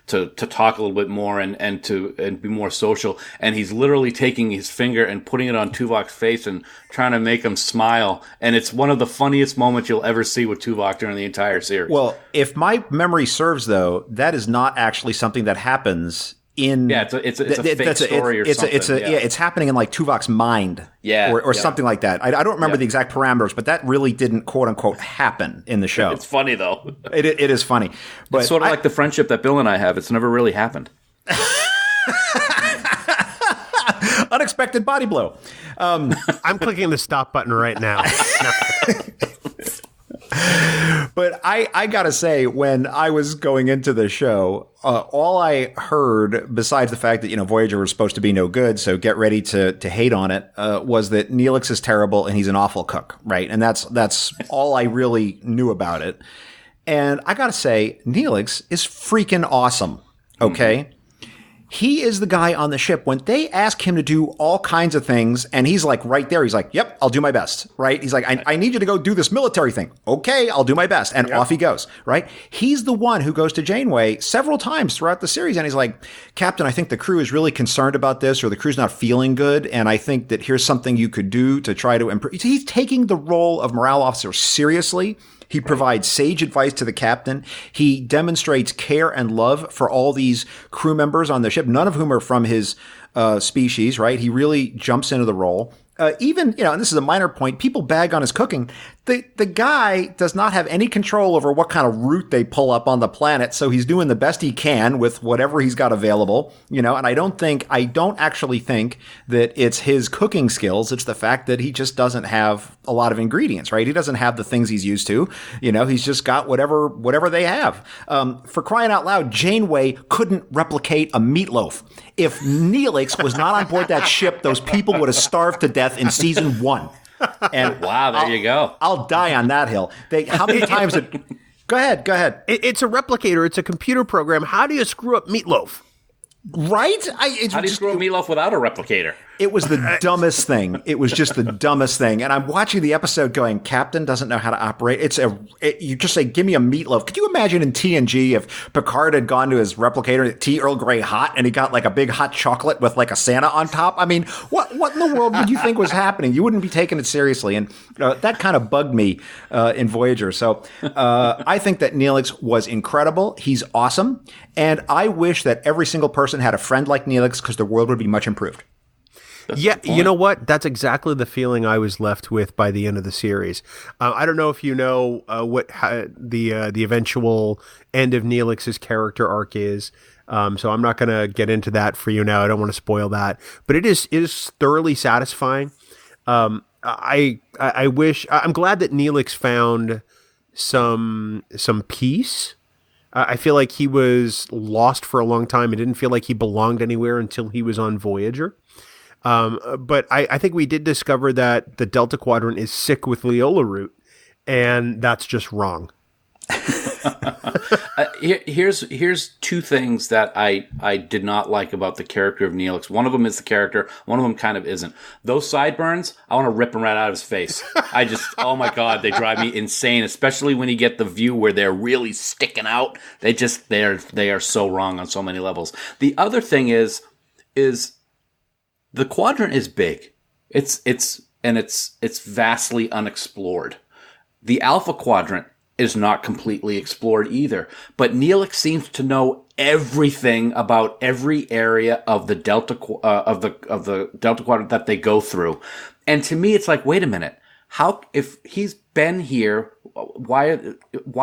to talk a little bit more and be more social, and he's literally taking his finger and putting it on Tuvok's face and trying to make him smile, and it's one of the funniest moments you'll ever see with Tuvok during the entire series.
Well, if my memory serves, though, that is not actually something that happens in
it's a fake story or something.
It's happening in like Tuvok's mind, or something like that. I don't remember the exact parameters, but that really didn't quote unquote happen in the show.
It's funny though.
It is funny, but
it's sort of like the friendship that Bill and I have. It's never really happened.
Unexpected body blow.
I'm clicking the stop button right now.
But I gotta say, when I was going into the show, all I heard, besides the fact that, Voyager was supposed to be no good, so get ready to hate on it, was that Neelix is terrible and he's an awful cook, right? And that's all I really knew about it. And I gotta say, Neelix is freaking awesome, okay? Mm-hmm. He is the guy on the ship when they ask him to do all kinds of things, and he's like right there. He's like, yep, I'll do my best, right? He's like, I need you to go do this military thing. Okay, I'll do my best. And off he goes, right? He's the one who goes to Janeway several times throughout the series, and he's like, Captain, I think the crew is really concerned about this, or the crew's not feeling good, and I think that here's something you could do to try to improve. He's taking the role of morale officer seriously. He provides sage advice to the captain. He demonstrates care and love for all these crew members on the ship, none of whom are from his species, right? He really jumps into the role. Even, and this is a minor point, people bag on his cooking. The guy does not have any control over what kind of route they pull up on the planet, so he's doing the best he can with whatever he's got available, and I don't actually think that it's his cooking skills. It's the fact that he just doesn't have a lot of ingredients, right? He doesn't have the things he's used to. He's just got whatever they have. For crying out loud, Janeway couldn't replicate a meatloaf. If Neelix was not on board that ship, those people would have starved to death in season 1. And
wow, there you go.
I'll die on that hill. How many times did... Go ahead.
It's a replicator. It's a computer program. How do you screw up meatloaf?
Right?
How do you screw up meatloaf without a replicator?
It was the dumbest thing. It was just the dumbest thing. And I'm watching the episode going, Captain doesn't know how to operate. You just say, give me a meatloaf. Could you imagine in TNG if Picard had gone to his replicator, tea Earl Grey hot, and he got like a big hot chocolate with like a Santa on top? I mean, what in the world would you think was happening? You wouldn't be taking it seriously. And that kind of bugged me in Voyager. So I think that Neelix was incredible. He's awesome. And I wish that every single person had a friend like Neelix, because the world would be much improved.
You know what? That's exactly the feeling I was left with by the end of the series. I don't know if you know the eventual end of Neelix's character arc is. So I'm not going to get into that for you now. I don't want to spoil that, but it is thoroughly satisfying. I wish, I'm glad that Neelix found some peace. I feel like he was lost for a long time. It didn't feel like he belonged anywhere until he was on Voyager. But I think we did discover that the Delta Quadrant is sick with Leola root, and that's just wrong.
Here's two things that I did not like about the character of Neelix. One of them is the character. One of them kind of isn't. Those sideburns, I want to rip them right out of his face. Oh my God, they drive me insane, especially when you get the view where they're really sticking out. They are so wrong on so many levels. The other thing is the quadrant is big. It's vastly unexplored. The Alpha Quadrant is not completely explored either. But Neelix seems to know everything about every area of the Delta of the Delta Quadrant that they go through. And to me, it's like, wait a minute. How, if he's been here, why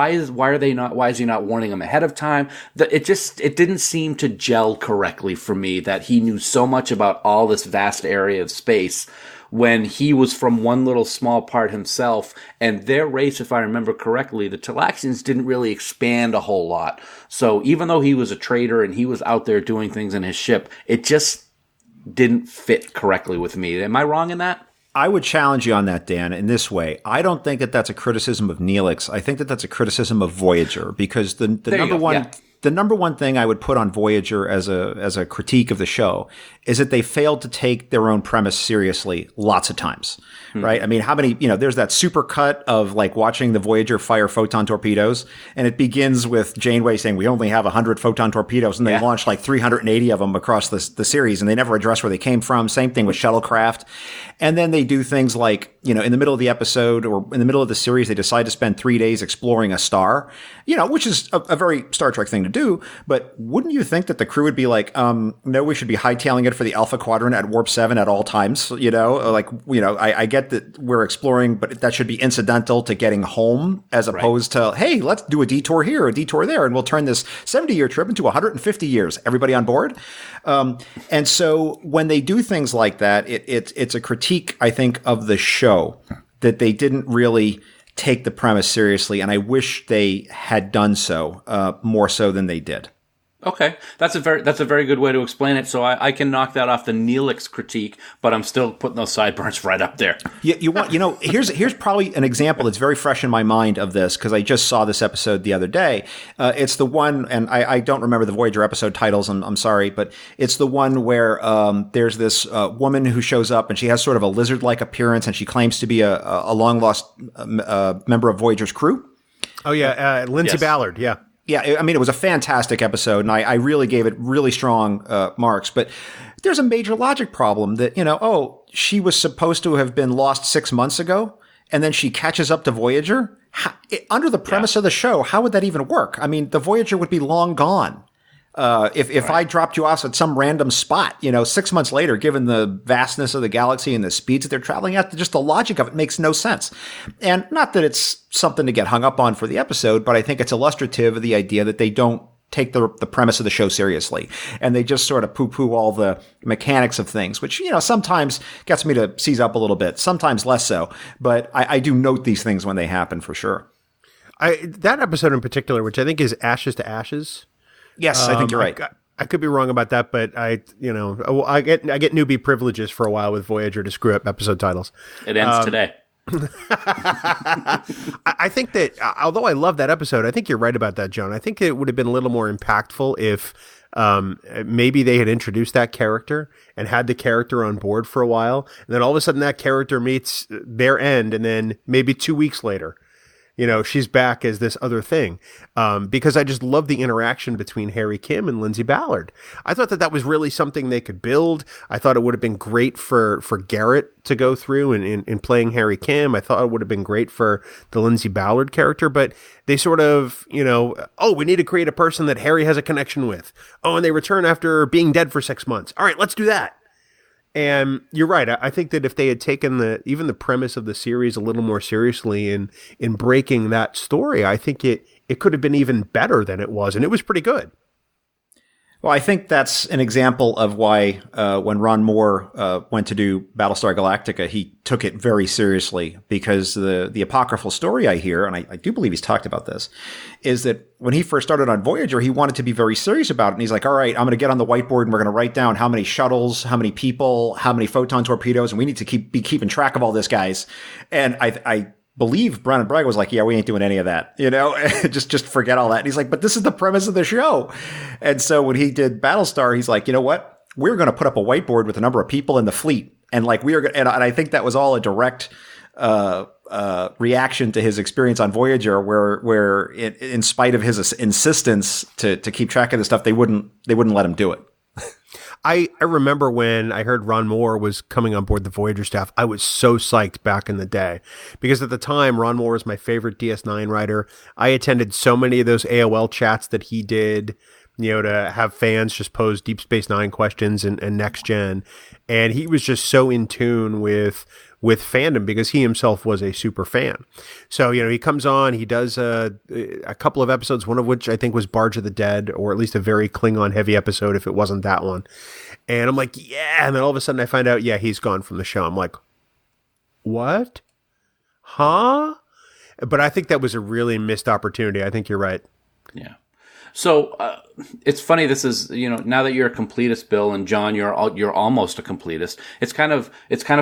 is he not warning him ahead of time? It didn't seem to gel correctly for me that he knew so much about all this vast area of space when he was from one little small part himself, and their race, if I remember correctly, the Talaxians didn't really expand a whole lot. So even though he was a traitor and he was out there doing things in his ship, it just didn't fit correctly with me. Am I wrong in that?
I would challenge you on that, Dan, in this way. I don't think that that's a criticism of Neelix. I think that that's a criticism of Voyager, because the number one thing I would put on Voyager as a critique of the show is that they failed to take their own premise seriously lots of times, right? I mean, how many, there's that super cut of like watching the Voyager fire photon torpedoes, and it begins with Janeway saying, we only have 100 photon torpedoes, and they launch like 380 of them across the series, and they never address where they came from. Same thing with shuttlecraft. And then they do things like, in the middle of the episode or in the middle of the series, they decide to spend 3 days exploring a star, which is a very Star Trek thing to do. But wouldn't you think that the crew would be like, no, we should be hightailing it for the Alpha Quadrant at warp 7 at all times? I get that we're exploring, but that should be incidental to getting home, as opposed to, hey, let's do a detour here, a detour there, and we'll turn this 70-year trip into 150 years. Everybody on board? And so when they do things like that, it's a critique, I think, of the show, that they didn't really take the premise seriously, and I wish they had done so more so than they did.
Okay, that's a very good way to explain it. So I can knock that off the Neelix critique, but I'm still putting those sideburns right up there.
Here's probably an example that's very fresh in my mind of this, because I just saw this episode the other day. It's the one, and I don't remember the Voyager episode titles. I'm sorry, but it's the one where there's this woman who shows up, and she has sort of a lizard-like appearance, and she claims to be a long lost member of Voyager's crew.
Oh yeah, Lindsay Ballard. Yeah.
Yeah, I mean, it was a fantastic episode, and I really gave it really strong marks. But there's a major logic problem that, she was supposed to have been lost 6 months ago, and then she catches up to Voyager. Under the premise of the show, how would that even work? I mean, the Voyager would be long gone. If I dropped you off at some random spot, 6 months later, given the vastness of the galaxy and the speeds that they're traveling at, just the logic of it makes no sense. And not that it's something to get hung up on for the episode, but I think it's illustrative of the idea that they don't take the premise of the show seriously. And they just sort of poo-poo all the mechanics of things, which, sometimes gets me to seize up a little bit, sometimes less so. But I do note these things when they happen for sure.
That episode in particular, which I think is Ashes to Ashes.
Yes, I think you're right.
I could be wrong about that, but I get newbie privileges for a while with Voyager to screw up episode titles.
It ends today.
I think that, although I love that episode, I think you're right about that, John. I think it would have been a little more impactful if maybe they had introduced that character and had the character on board for a while, and then all of a sudden that character meets their end, and then maybe 2 weeks later, she's back as this other thing. Because I just love the interaction between Harry Kim and Lindsay Ballard. I thought that was really something they could build. I thought it would have been great for Garrett to go through in playing Harry Kim. I thought it would have been great for the Lindsay Ballard character, but they sort of, we need to create a person that Harry has a connection with. Oh, and they return after being dead for 6 months. All right, let's do that. And you're right. I think that if they had taken even the premise of the series a little more seriously in breaking that story, I think it could have been even better than it was. And it was pretty good.
Well, I think that's an example of why when Ron Moore went to do Battlestar Galactica, he took it very seriously, because the apocryphal story I hear, and I do believe he's talked about this, is that when he first started on Voyager, he wanted to be very serious about it. And he's like, all right, I'm going to get on the whiteboard and we're going to write down how many shuttles, how many people, how many photon torpedoes, and we need to be keeping track of all this, guys. And I believe Brandon Braga was like, yeah, we ain't doing any of that, just forget all that. And he's like, but this is the premise of the show. And so when he did Battlestar, he's like, you know what? We're going to put up a whiteboard with a number of people in the fleet. And like, and I think that was all a direct, reaction to his experience on Voyager, where in spite of his insistence to keep track of this stuff, they wouldn't let him do it.
I remember when I heard Ron Moore was coming on board the Voyager staff, I was so psyched back in the day, because at the time, Ron Moore was my favorite DS9 writer. I attended so many of those AOL chats that he did, to have fans just pose Deep Space Nine questions and Next Gen. And he was just so in tune with fandom, because he himself was a super fan. So, he comes on, he does a couple of episodes, one of which I think was Barge of the Dead, or at least a very Klingon heavy episode if it wasn't that one. And I'm like, yeah. And then all of a sudden I find out, yeah, he's gone from the show. I'm like, what? Huh? But I think that was a really missed opportunity. I think you're right.
Yeah. So it's funny. This is, now that you're a completist, Bill, and John, you're almost a completist. It's kind of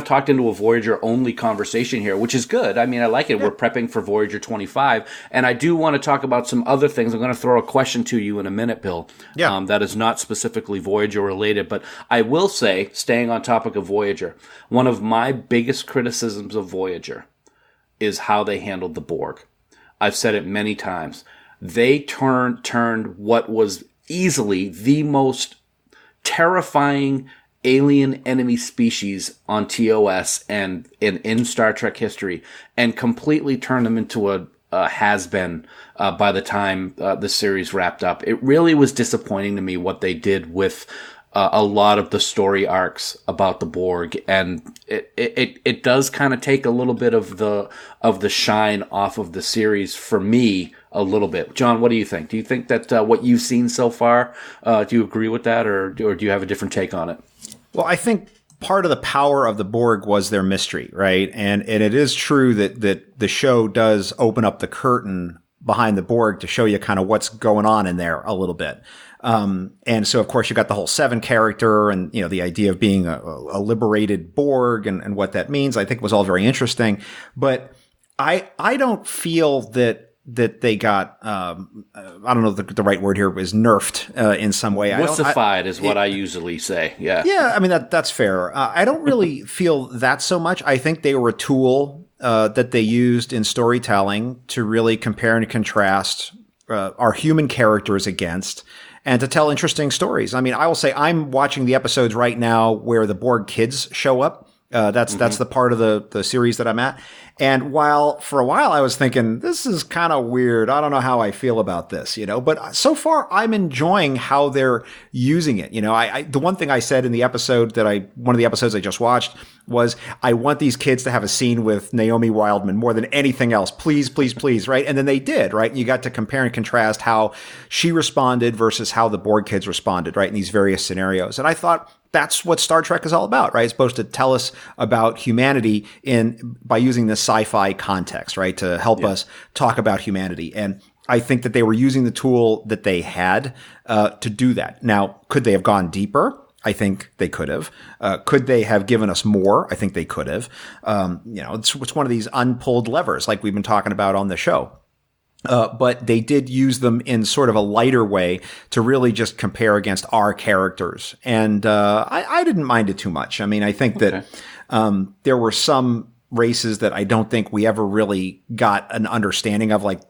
talked into a Voyager only conversation here, which is good. I mean, I like it. Yeah. We're prepping for Voyager 25, and I do want to talk about some other things. I'm going to throw a question to you in a minute, Bill.
Yeah.
That is not specifically Voyager related, but I will say, staying on topic of Voyager, one of my biggest criticisms of Voyager is how they handled the Borg. I've said it many times. They turned what was easily the most terrifying alien enemy species on TOS and in Star Trek history, and completely turned them into a has-been by the time the series wrapped up. It really was disappointing to me what they did with a lot of the story arcs about the Borg, and it does kind of take a little bit of the shine off of the series for me, a little bit. John, what do you think? Do you think that what you've seen so far, do you agree with that, or do you have a different take on it?
Well, I think part of the power of the Borg was their mystery, right? And it is true that the show does open up the curtain behind the Borg to show you kind of what's going on in there a little bit. And so, of course, you got the whole Seven character and, the idea of being a liberated Borg and what that means, I think was all very interesting. But I don't feel that they got, I don't know the right word here is nerfed, in some way.
Wussified is what I usually say. Yeah.
Yeah. I mean, that's fair. I don't really feel that so much. I think they were a tool, that they used in storytelling to really compare and contrast, our human characters against, and to tell interesting stories. I mean, I will say I'm watching the episodes right now where the Borg kids show up. That's the part of the series that I'm at. And for a while I was thinking, this is kind of weird. I don't know how I feel about this, but so far I'm enjoying how they're using it. The one thing I said in the episode one of the episodes I just watched was, I want these kids to have a scene with Naomi Wildman more than anything else. Please, please, please. Right. And then they did. Right. And you got to compare and contrast how she responded versus how the Borg kids responded. Right. In these various scenarios. And I thought, that's what Star Trek is all about, right? It's supposed to tell us about humanity by using this sci-fi context, right? To help us talk about humanity. And I think that they were using the tool that they had, to do that. Now, could they have gone deeper? I think they could have. Could they have given us more? I think they could have. It's one of these unpulled levers like we've been talking about on the show. But they did use them in sort of a lighter way to really just compare against our characters. And I didn't mind it too much. I mean, I think that there were some races that I don't think we ever really got an understanding of. Like,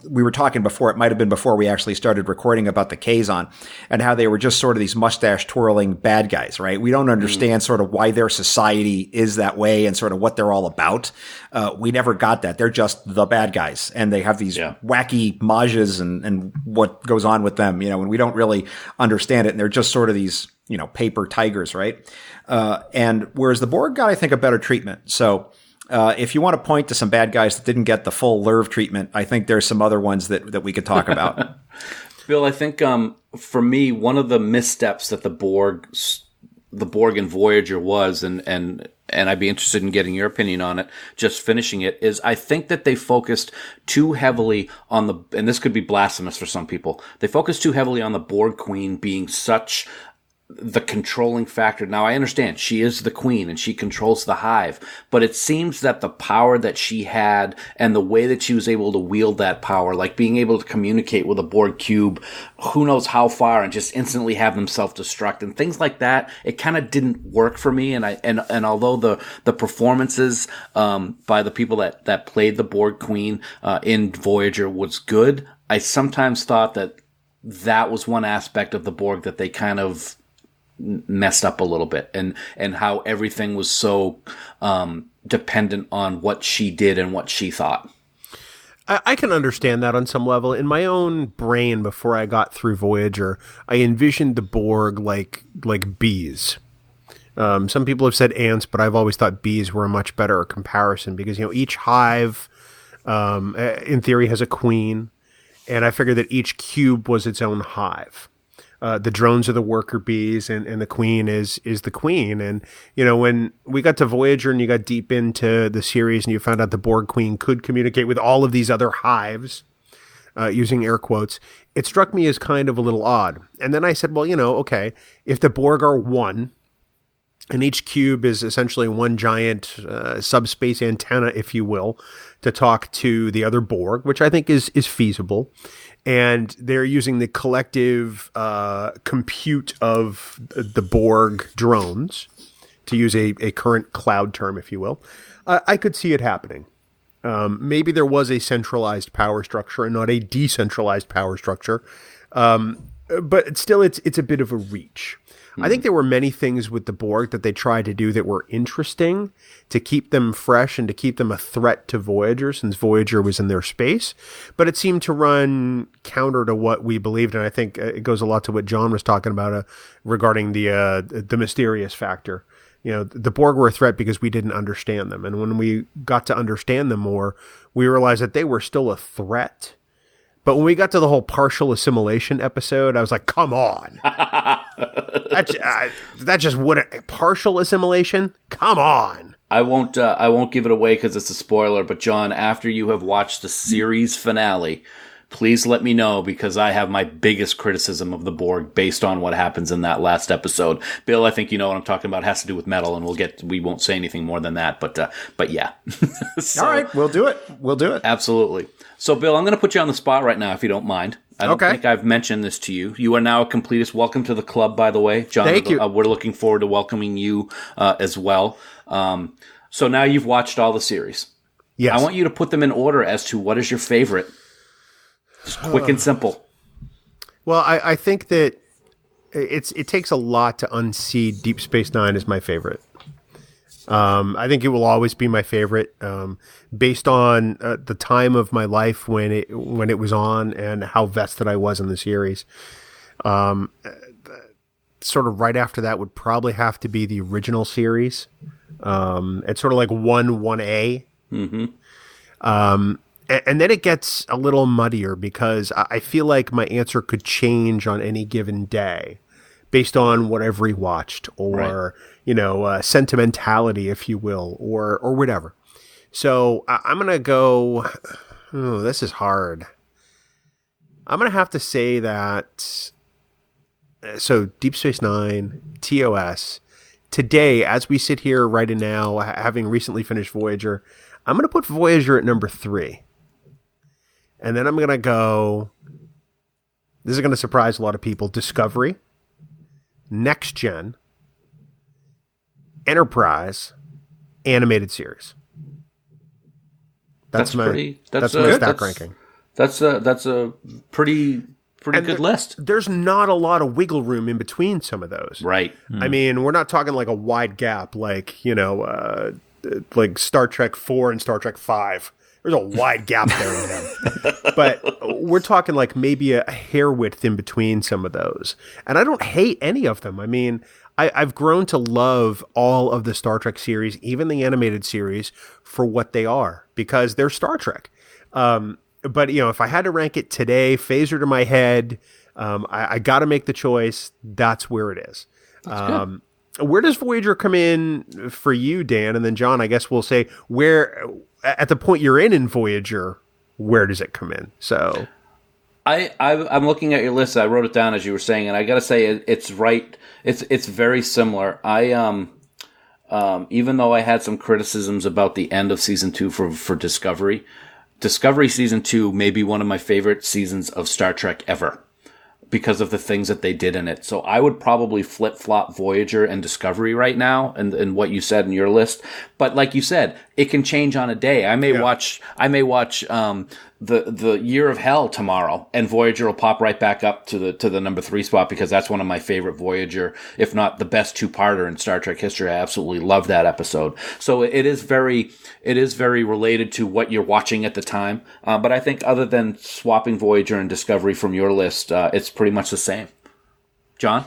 we were talking before, it might have been before we actually started recording about the Kazon and how they were just sort of these mustache twirling bad guys, right? We don't understand sort of why their society is that way and sort of what they're all about. We never got that. They're just the bad guys and they have these wacky mages and what goes on with them, and we don't really understand it. And they're just sort of these, paper tigers, right? And whereas the Borg got, I think, a better treatment. So, if you want to point to some bad guys that didn't get the full Lerv treatment, I think there's some other ones that we could talk about.
Bill, I think for me, one of the missteps that the Borg and Voyager was, and I'd be interested in getting your opinion on it, just finishing it, is I think that they focused too heavily on and this could be blasphemous for some people, they focused too heavily on the Borg Queen being such the controlling factor. Now, I understand she is the queen and she controls the hive, but it seems that the power that she had and the way that she was able to wield that power, like being able to communicate with a Borg cube, who knows how far, and just instantly have them self-destruct and things like that, it kind of didn't work for me. And although the performances by the people that played the Borg Queen in Voyager was good, I sometimes thought that was one aspect of the Borg that they kind of messed up a little bit, and how everything was so dependent on what she did and what she thought.
I can understand that on some level. In my own brain, before I got through Voyager, I envisioned the Borg like bees. Some people have said ants, but I've always thought bees were a much better comparison because, each hive, in theory, has a queen, and I figured that each cube was its own hive. The drones are the worker bees, and the queen is the queen. And, when we got to Voyager and you got deep into the series and you found out the Borg Queen could communicate with all of these other hives, using air quotes, it struck me as kind of a little odd. And then I said, well, okay, if the Borg are one, and each cube is essentially one giant subspace antenna, if you will, to talk to the other Borg, which I think is feasible. And they're using the collective compute of the Borg drones, to use a current cloud term, if you will. I could see it happening. Maybe there was a centralized power structure and not a decentralized power structure. But still, it's a bit of a reach. I think there were many things with the Borg that they tried to do that were interesting to keep them fresh and to keep them a threat to Voyager, since Voyager was in their space. But it seemed to run counter to what we believed, and I think it goes a lot to what John was talking about regarding the mysterious factor. The Borg were a threat because we didn't understand them, and when we got to understand them more, we realized that they were still a threat. But when we got to the whole partial assimilation episode, I was like, come on. That just wouldn't... Partial assimilation? Come on.
I won't give it away because it's a spoiler, but John, after you have watched the series finale, please let me know, because I have my biggest criticism of the Borg based on what happens in that last episode. Bill, I think you know what I'm talking about. It has to do with metal, and we won't say anything more than that, but yeah.
So, all right, we'll do it.
Absolutely. So, Bill, I'm going to put you on the spot right now, if you don't mind. I don't think I've mentioned this to you. You are now a completist. Welcome to the club, by the way. John,
thank you.
We're looking forward to welcoming you as well. So now you've watched all the series.
Yes.
I want you to put them in order as to what is your favorite. Just quick and simple.
Well, I think that it takes a lot to unseat Deep Space Nine as my favorite. I think it will always be my favorite, based on the time of my life when it was on and how vested I was in the series. Sort of right after that would probably have to be the original series. It's sort of like 1A. Mm-hmm. And then it gets a little muddier because I feel like my answer could change on any given day based on what I've rewatched or, sentimentality, if you will, or whatever. So I'm going to go, this is hard. I'm going to have to say that, so Deep Space Nine, TOS, today, as we sit here right now, having recently finished Voyager, I'm going to put Voyager at number 3. And then I'm going to go, this is going to surprise a lot of people, Discovery, Next Gen, Enterprise, Animated Series. That's my stack ranking.
That's a pretty good list.
There's not a lot of wiggle room in between some of those.
Right.
I mean, we're not talking like a wide gap like like Star Trek 4 and Star Trek 5. There's a wide gap there in them. But we're talking like maybe a hair width in between some of those. And I don't hate any of them. I mean, I've grown to love all of the Star Trek series, even the animated series, for what they are, because they're Star Trek. but if I had to rank it today, phaser to my head, I got to make the choice. That's where it is. Where does Voyager come in for you, Dan? And then John, I guess we'll say where at the point you're in Voyager, where does it come in? So
I'm looking at your list. I wrote it down as you were saying, and I got to say it's right. It's very similar. Even though I had some criticisms about the end of season 2 for Discovery season 2 may be one of my favorite seasons of Star Trek ever because of the things that they did in it. So I would probably flip-flop Voyager and Discovery right now and what you said in your list. But like you said, it can change on a day. I may watch the Year of Hell tomorrow, and Voyager will pop right back up to the number 3 spot because that's one of my favorite Voyager, if not the best 2-parter in Star Trek history. I absolutely love that episode. So it is very related to what you're watching at the time. But I think other than swapping Voyager and Discovery from your list, it's pretty much the same. John?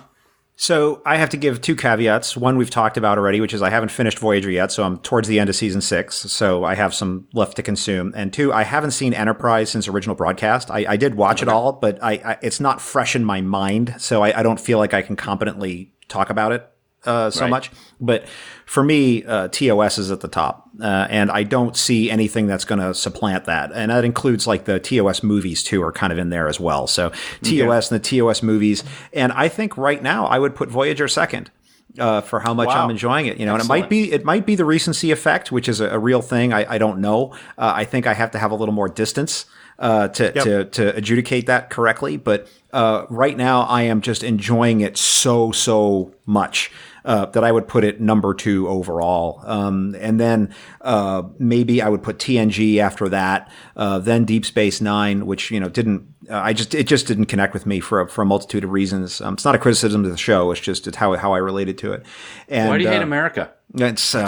So I have to give 2 caveats. One we've talked about already, which is I haven't finished Voyager yet, so I'm towards the end of season 6, so I have some left to consume. And 2, I haven't seen Enterprise since original broadcast. I did watch it all, but it's not fresh in my mind, so I don't feel like I can competently talk about it so much. But for me, TOS is at the top, and I don't see anything that's going to supplant that. And that includes like the TOS movies too are kind of in there as well. So TOS and the TOS movies. And I think right now I would put Voyager second. For how much I'm enjoying it, and it might be the recency effect, which is a real thing. I don't know. I think I have to have a little more distance to adjudicate that correctly. But right now, I am just enjoying it so much that I would put it number 2 overall. And then maybe I would put TNG after that. Then Deep Space Nine, which didn't. It just didn't connect with me for a multitude of reasons. It's not a criticism of the show. It's just how I related to it. And
why do you hate America?
It's I'm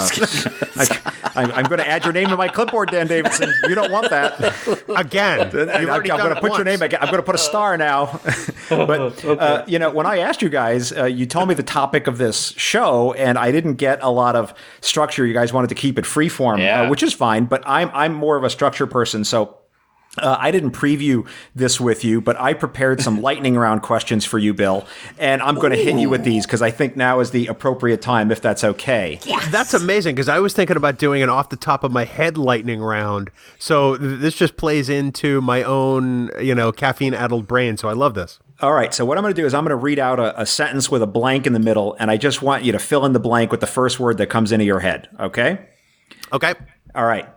going to add your name to my clipboard, Dan Davidson. You don't want that
again.
I'm going to put your name again. I'm going to put a star now. But when I asked you guys, you told me the topic of this show, and I didn't get a lot of structure. You guys wanted to keep it freeform, which is fine. But I'm more of a structure person, so. I didn't preview this with you, but I prepared some lightning round questions for you, Bill, and I'm going to hit you with these because I think now is the appropriate time, if that's okay.
Yes. That's amazing because I was thinking about doing an off the top of my head lightning round. So this just plays into my own, caffeine-addled brain. So I love this.
All right. So what I'm going to do is I'm going to read out a sentence with a blank in the middle, and I just want you to fill in the blank with the first word that comes into your head. Okay?
Okay.
All right.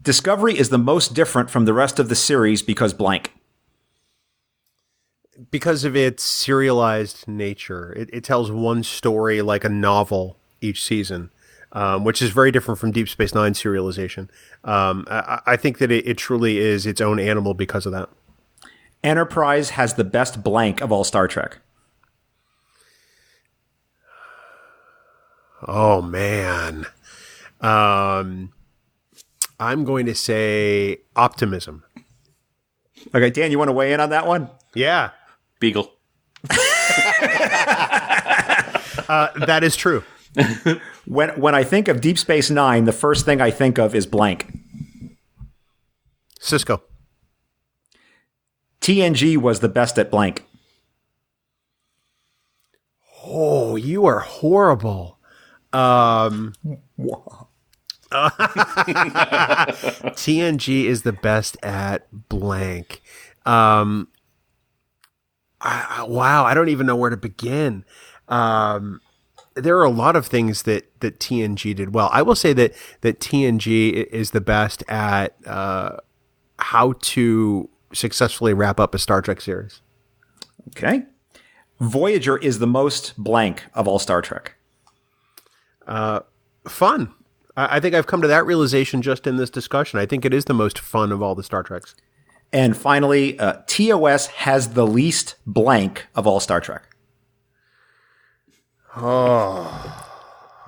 Discovery is the most different from the rest of the series because blank.
Because of its serialized nature. It tells one story like a novel each season, which is very different from Deep Space Nine serialization. I think that it truly is its own animal because of that.
Enterprise has the best blank of all Star Trek.
Oh, man. I'm going to say optimism.
Okay, Dan, you want to weigh in on that one?
Yeah.
Beagle.
That is true.
When I think of Deep Space Nine, the first thing I think of is blank.
Cisco.
TNG was the best at blank.
Oh, you are horrible. TNG is the best at blank. Wow, I don't even know where to begin. There are a lot of things that TNG did well. I will say that TNG is the best at how to successfully wrap up a Star Trek series.
Okay. Voyager is the most blank of all Star Trek.
Fun. I think I've come to that realization just in this discussion. I think it is the most fun of all the Star Treks.
And finally, TOS has the least blank of all Star Trek.
Oh.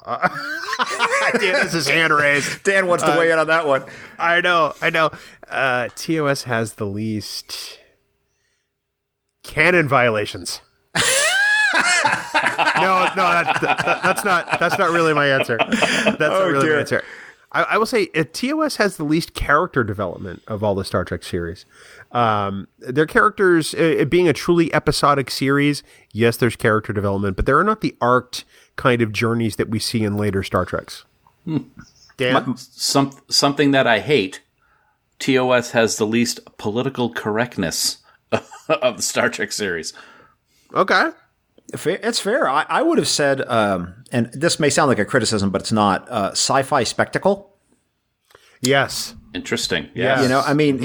Dan has his hand raised.
Dan wants to weigh in on that one.
I know. TOS has the least canon violations. No, that's not really my answer. That's not really my answer. I will say TOS has the least character development of all the Star Trek series. Their characters, being a truly episodic series, yes, there's character development, but there are not the arced kind of journeys that we see in later Star Treks. Dan?
Something that I hate, TOS has the least political correctness of the Star Trek series.
Okay.
It's fair. I would have said, and this may sound like a criticism, but it's not, sci-fi spectacle.
Yes.
Interesting. Yeah.
You know, I mean,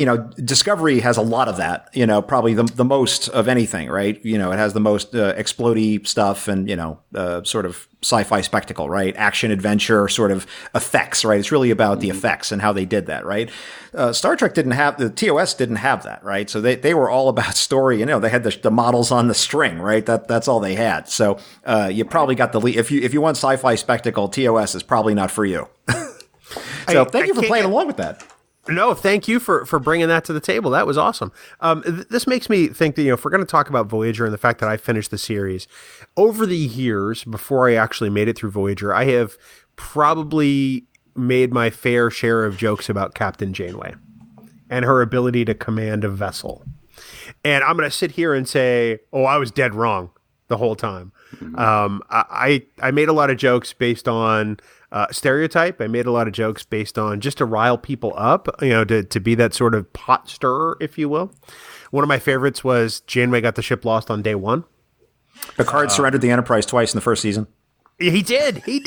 Discovery has a lot of that, probably the most of anything, right? It has the most explodey stuff and, sort of sci-fi spectacle, right? Action, adventure, sort of effects, right? It's really about the effects and how they did that, right? Star Trek the TOS didn't have that, right? So they were all about story. They had the models on the string, right? That's all they had. So you probably got if you want sci-fi spectacle, TOS is probably not for you. So thank you for playing along with that.
No, thank you for bringing that to the table. That was awesome. This makes me think that, if we're going to talk about Voyager and the fact that I finished the series, over the years, before I actually made it through Voyager, I have probably made my fair share of jokes about Captain Janeway and her ability to command a vessel. And I'm going to sit here and say, I was dead wrong the whole time. I made a lot of jokes based on stereotype. I made a lot of jokes based on just to rile people up, to be that sort of pot stirrer, if you will. One of my favorites was Janeway got the ship lost on day one.
Picard surrendered the Enterprise twice in the first season.
He did.
Just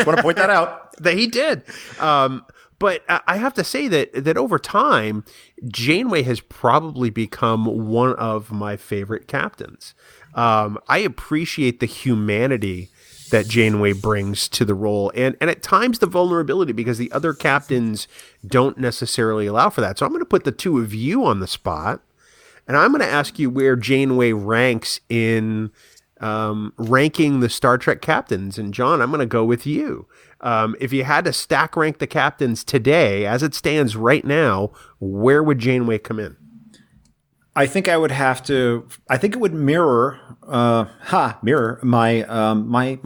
want to point that out.
That he did. But I have to say that over time, Janeway has probably become one of my favorite captains. I appreciate the humanity that Janeway brings to the role, and at times the vulnerability, because the other captains don't necessarily allow for that. So I'm going to put the two of you on the spot, and I'm going to ask you where Janeway ranks in ranking the Star Trek captains. And John, I'm going to go with you. If you had to stack rank the captains today, as it stands right now, where would Janeway come in?
I think I would have to. I think it would mirror my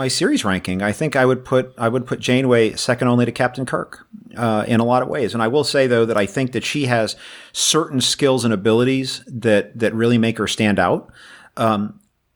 series ranking. I think I would put Janeway second only to Captain Kirk in a lot of ways. And I will say though that I think that she has certain skills and abilities that really make her stand out.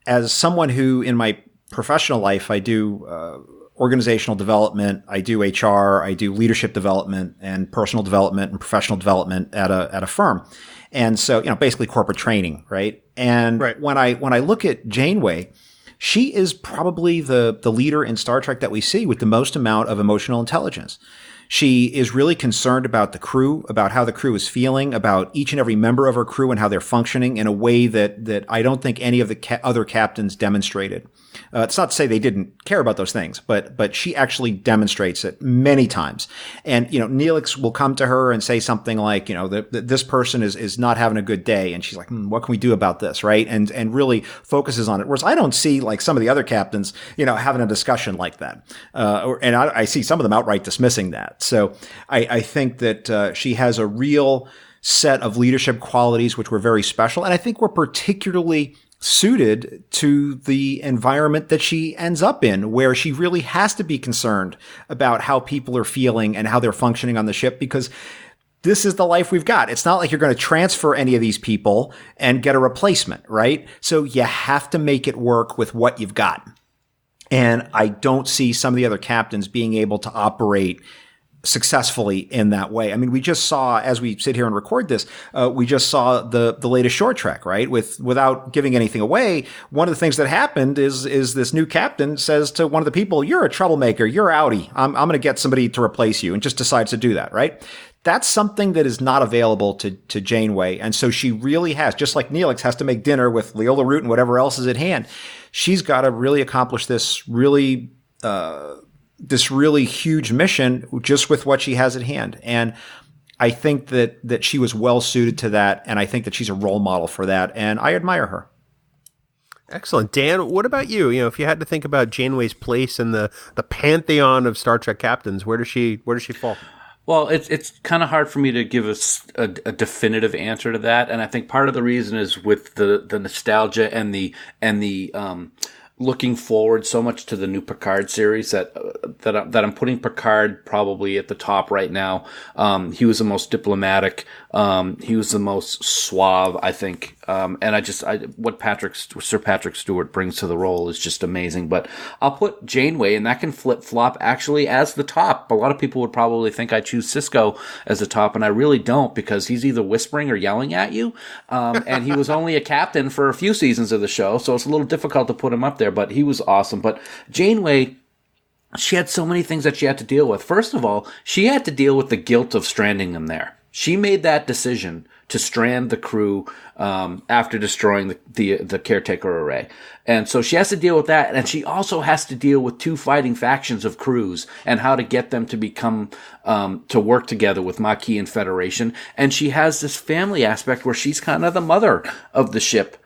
As someone who in my professional life I do organizational development, I do HR, I do leadership development and personal development and professional development at a firm. And so, basically corporate training, right? And
right.
When I look at Janeway, she is probably the leader in Star Trek that we see with the most amount of emotional intelligence. She is really concerned about the crew, about how the crew is feeling, about each and every member of her crew and how they're functioning in a way that I don't think any of the other captains demonstrated. It's not to say they didn't care about those things, but she actually demonstrates it many times. And, Neelix will come to her and say something like, this person is not having a good day. And she's like, what can we do about this? Right. And really focuses on it. Whereas I don't see like some of the other captains, having a discussion like that. And I see some of them outright dismissing that. So I think that she has a real set of leadership qualities which were very special. And I think were particularly suited to the environment that she ends up in, where she really has to be concerned about how people are feeling and how they're functioning on the ship, because this is the life we've got. It's not like you're going to transfer any of these people and get a replacement, right? So you have to make it work with what you've got. And I don't see some of the other captains being able to operate successfully in that way. I mean, we just saw, as we sit here and record this, we just saw the latest short trek, right? Without giving anything away, one of the things that happened is this new captain says to one of the people, "You're a troublemaker. You're outie. I'm going to get somebody to replace you," and just decides to do that, right? That's something that is not available to Janeway. And so she really has, just like Neelix has to make dinner with Leola Root and whatever else is at hand, she's got to really accomplish this really huge mission just with what she has at hand. And I think that she was well suited to that. And I think that she's a role model for that. And I admire her.
Excellent. Dan, what about you? If you had to think about Janeway's place in the pantheon of Star Trek captains, where does she fall?
Well, it's kind of hard for me to give a definitive answer to that. And I think part of the reason is with the nostalgia and the looking forward so much to the new Picard series that I'm putting Picard probably at the top right now. He was the most diplomatic. He was the most suave, I think. And what Sir Patrick Stewart brings to the role is just amazing. But I'll put Janeway, and that can flip flop actually as the top. A lot of people would probably think I choose Sisko as the top, and I really don't, because he's either whispering or yelling at you. And he was only a captain for a few seasons of the show, so it's a little difficult to put him up there, but he was awesome. But Janeway, she had so many things that she had to deal with. First of all, she had to deal with the guilt of stranding them there. She made that decision to strand the crew after destroying the caretaker array. And so she has to deal with that. And she also has to deal with two fighting factions of crews and how to get them to become, to work together with Maquis and Federation. And she has this family aspect where she's kind of the mother of the ship,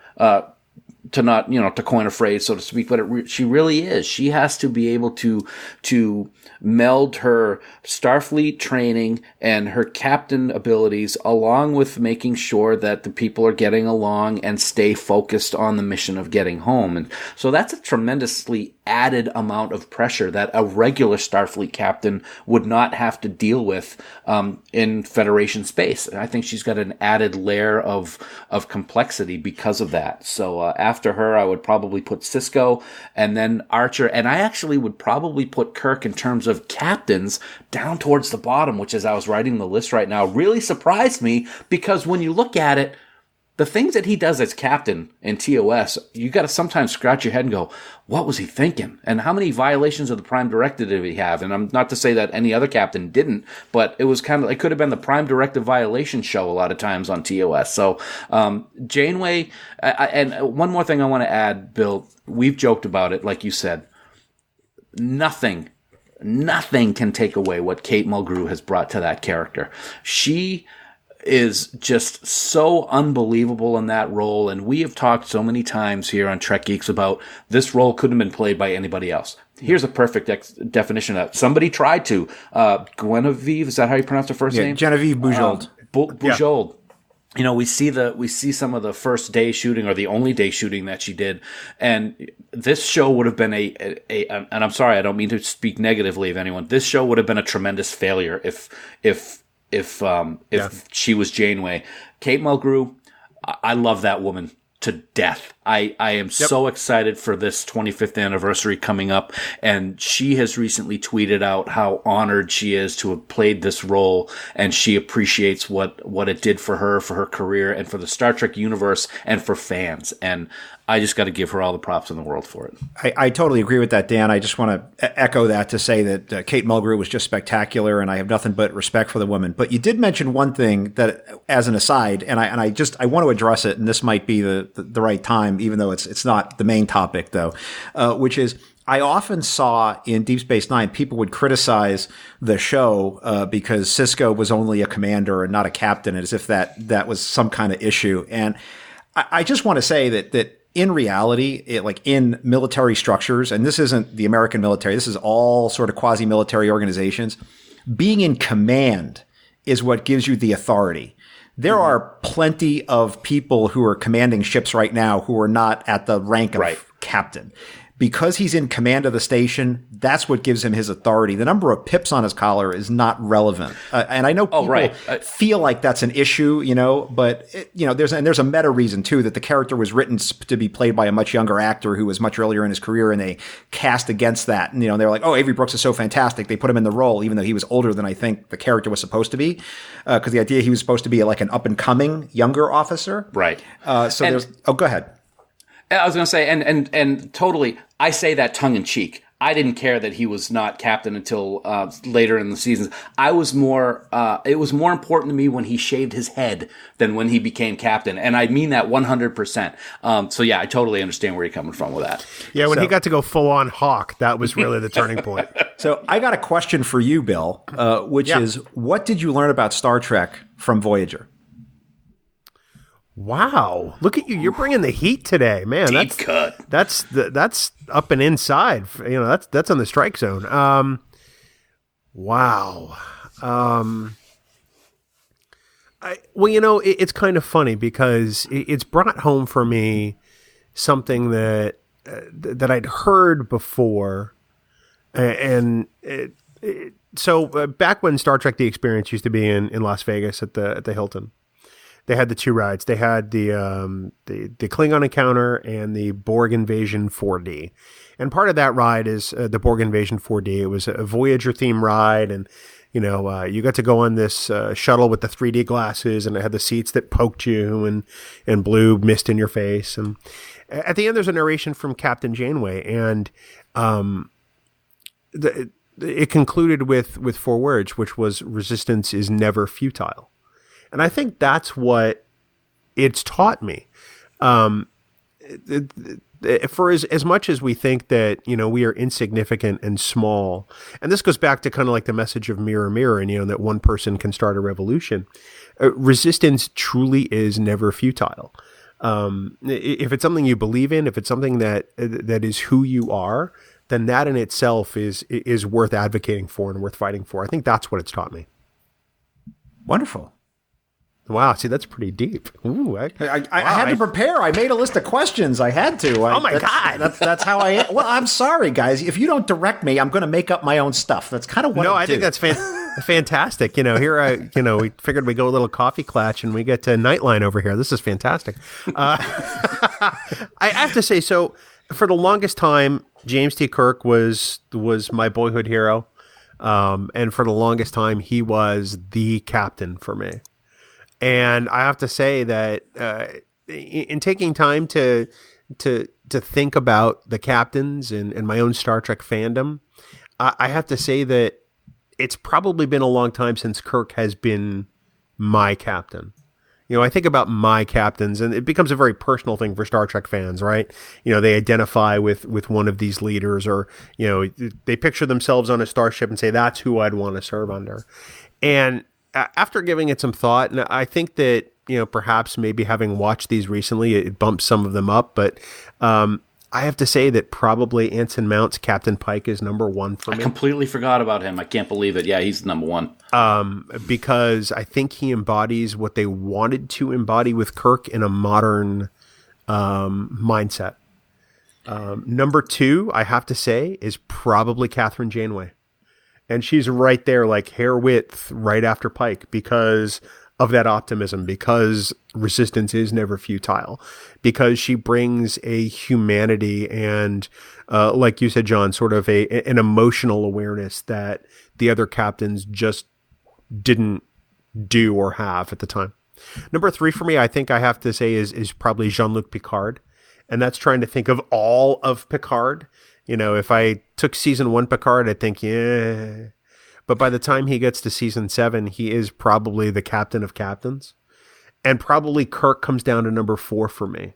to not, to coin a phrase, so to speak, but she really is. She has to be able to meld her Starfleet training and her captain abilities along with making sure that the people are getting along and stay focused on the mission of getting home. And so that's a tremendously added amount of pressure that a regular Starfleet captain would not have to deal with in Federation space. And I think she's got an added layer of complexity because of that. So after her, I would probably put Sisko and then Archer. And I actually would probably put Kirk in terms of captains down towards the bottom, which, as I was writing the list right now, really surprised me, because when you look at it, the things that he does as captain in TOS, you got to sometimes scratch your head and go, what was he thinking? And how many violations of the Prime Directive did he have? And I'm not to say that any other captain didn't, but it was it could have been the Prime Directive violation show a lot of times on TOS. So, Janeway, and one more thing I want to add, Bill, we've joked about it, like you said, nothing can take away what Kate Mulgrew has brought to that character. She is just so unbelievable in that role, and we have talked so many times here on Trek Geeks about this role couldn't have been played by anybody else. Here's a perfect definition of that. Somebody tried to. Genevieve, is that how you pronounce her first name?
Genevieve Bujold.
Bujold. Yeah. We see some of the first day shooting, or the only day shooting that she did, and this show would have been and I'm sorry, I don't mean to speak negatively of anyone. This show would have been a tremendous failure if she was Janeway. Kate Mulgrew, I love that woman to death. I am so excited for this 25th anniversary coming up, and she has recently tweeted out how honored she is to have played this role, and she appreciates what it did for her career, and for the Star Trek universe, and for fans. And I just got to give her all the props in the world for it.
I totally agree with that, Dan. I just want to echo that to say that Kate Mulgrew was just spectacular, and I have nothing but respect for the woman. But you did mention one thing that, as an aside, and I want to address it, and this might be the right time, even though it's not the main topic, though, which is, I often saw in Deep Space Nine, people would criticize the show because Sisko was only a commander and not a captain, as if that was some kind of issue. And I just want to say that in reality, like in military structures, and this isn't the American military, this is all sort of quasi-military organizations, being in command is what gives you the authority. There are plenty of people who are commanding ships right now who are not at the rank of captain. Because he's in command of the station, that's what gives him his authority. The number of pips on his collar is not relevant. And I know people feel like that's an issue, but there's a meta reason too, that the character was written to be played by a much younger actor who was much earlier in his career, and they cast against that. And, they're like, oh, Avery Brooks is so fantastic. They put him in the role, even though he was older than I think the character was supposed to be. Cause the idea he was supposed to be like an up and coming younger officer.
Right.
Go ahead.
I was going to say, and totally, I say that tongue in cheek. I didn't care that he was not captain until later in the seasons. It was more important to me when he shaved his head than when he became captain. And I mean that 100%. So yeah, I totally understand where you're coming from with that.
Yeah, when he got to go full on Hawk, that was really the turning point.
So I got a question for you, Bill, which is, what did you learn about Star Trek from Voyager?
Wow, look at you! You're bringing the heat today, man.
Deep cut.
That's up and inside. That's on the strike zone. Wow. It's kind of funny because it's brought home for me something that that I'd heard before, so back when Star Trek: The Experience used to be in Las Vegas at the Hilton, they had the two rides. They had the Klingon Encounter and the Borg Invasion 4D. And part of that ride is the Borg Invasion 4D. It was a Voyager theme ride, and you got to go on this shuttle with the 3D glasses, and it had the seats that poked you and blew mist in your face. And at the end, there's a narration from Captain Janeway, and it concluded with 4 words, which was "Resistance is never futile." And I think that's what it's taught me. For as much as we think that, we are insignificant and small, and this goes back to kind of like the message of Mirror, Mirror, and, that one person can start a revolution. Resistance truly is never futile. If it's something you believe in, if it's something that is who you are, then that in itself is worth advocating for and worth fighting for. I think that's what it's taught me.
Wonderful.
Wow, see, that's pretty deep. Ooh,
I had to prepare. I made a list of questions. I had to.
Oh my God.
That's how I am. Well, I'm sorry, guys. If you don't direct me, I'm going to make up my own stuff. That's kind of what I do.
Think that's fantastic. Here, we figured we'd go a little coffee clatch and we get to Nightline over here. This is fantastic. I have to say, so for the longest time, James T. Kirk was my boyhood hero. And for the longest time, he was the captain for me. And I have to say that in taking time to think about the captains and my own Star Trek fandom, I have to say that it's probably been a long time since Kirk has been my captain. I think about my captains, and it becomes a very personal thing for Star Trek fans, right? They identify with one of these leaders, or, they picture themselves on a starship and say, that's who I'd want to serve under. And after giving it some thought, and I think that, perhaps maybe having watched these recently, it bumps some of them up, but I have to say that probably Anson Mount's Captain Pike is number 1 for me.
I completely forgot about him. I can't believe it. Yeah, he's number 1.
Because I think he embodies what they wanted to embody with Kirk in a modern mindset. Number 2, I have to say, is probably Catherine Janeway. And she's right there, like hair width, right after Pike, because of that optimism, because resistance is never futile, because she brings a humanity and, like you said, John, sort of an emotional awareness that the other captains just didn't do or have at the time. Number 3 for me, I think I have to say is probably Jean-Luc Picard. And that's trying to think of all of Picard. If I took season 1 Picard, I'd think, yeah. But by the time he gets to season 7, he is probably the captain of captains. And probably Kirk comes down to number 4 for me.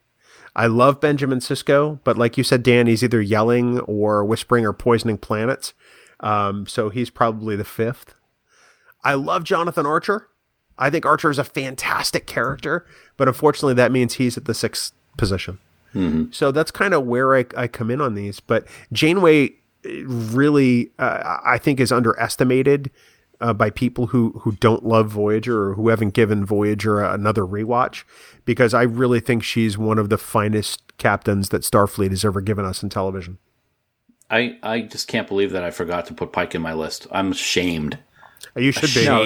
I love Benjamin Sisko, but like you said, Dan, he's either yelling or whispering or poisoning planets. So he's probably the 5th. I love Jonathan Archer. I think Archer is a fantastic character, but unfortunately that means he's at the 6th position. Mm-hmm. So that's kind of where I come in on these. But Janeway really, I think, is underestimated by people who don't love Voyager or who haven't given Voyager another rewatch, because I really think she's one of the finest captains that Starfleet has ever given us in television.
I just can't believe that I forgot to put Pike in my list. I'm ashamed.
You should be.
No,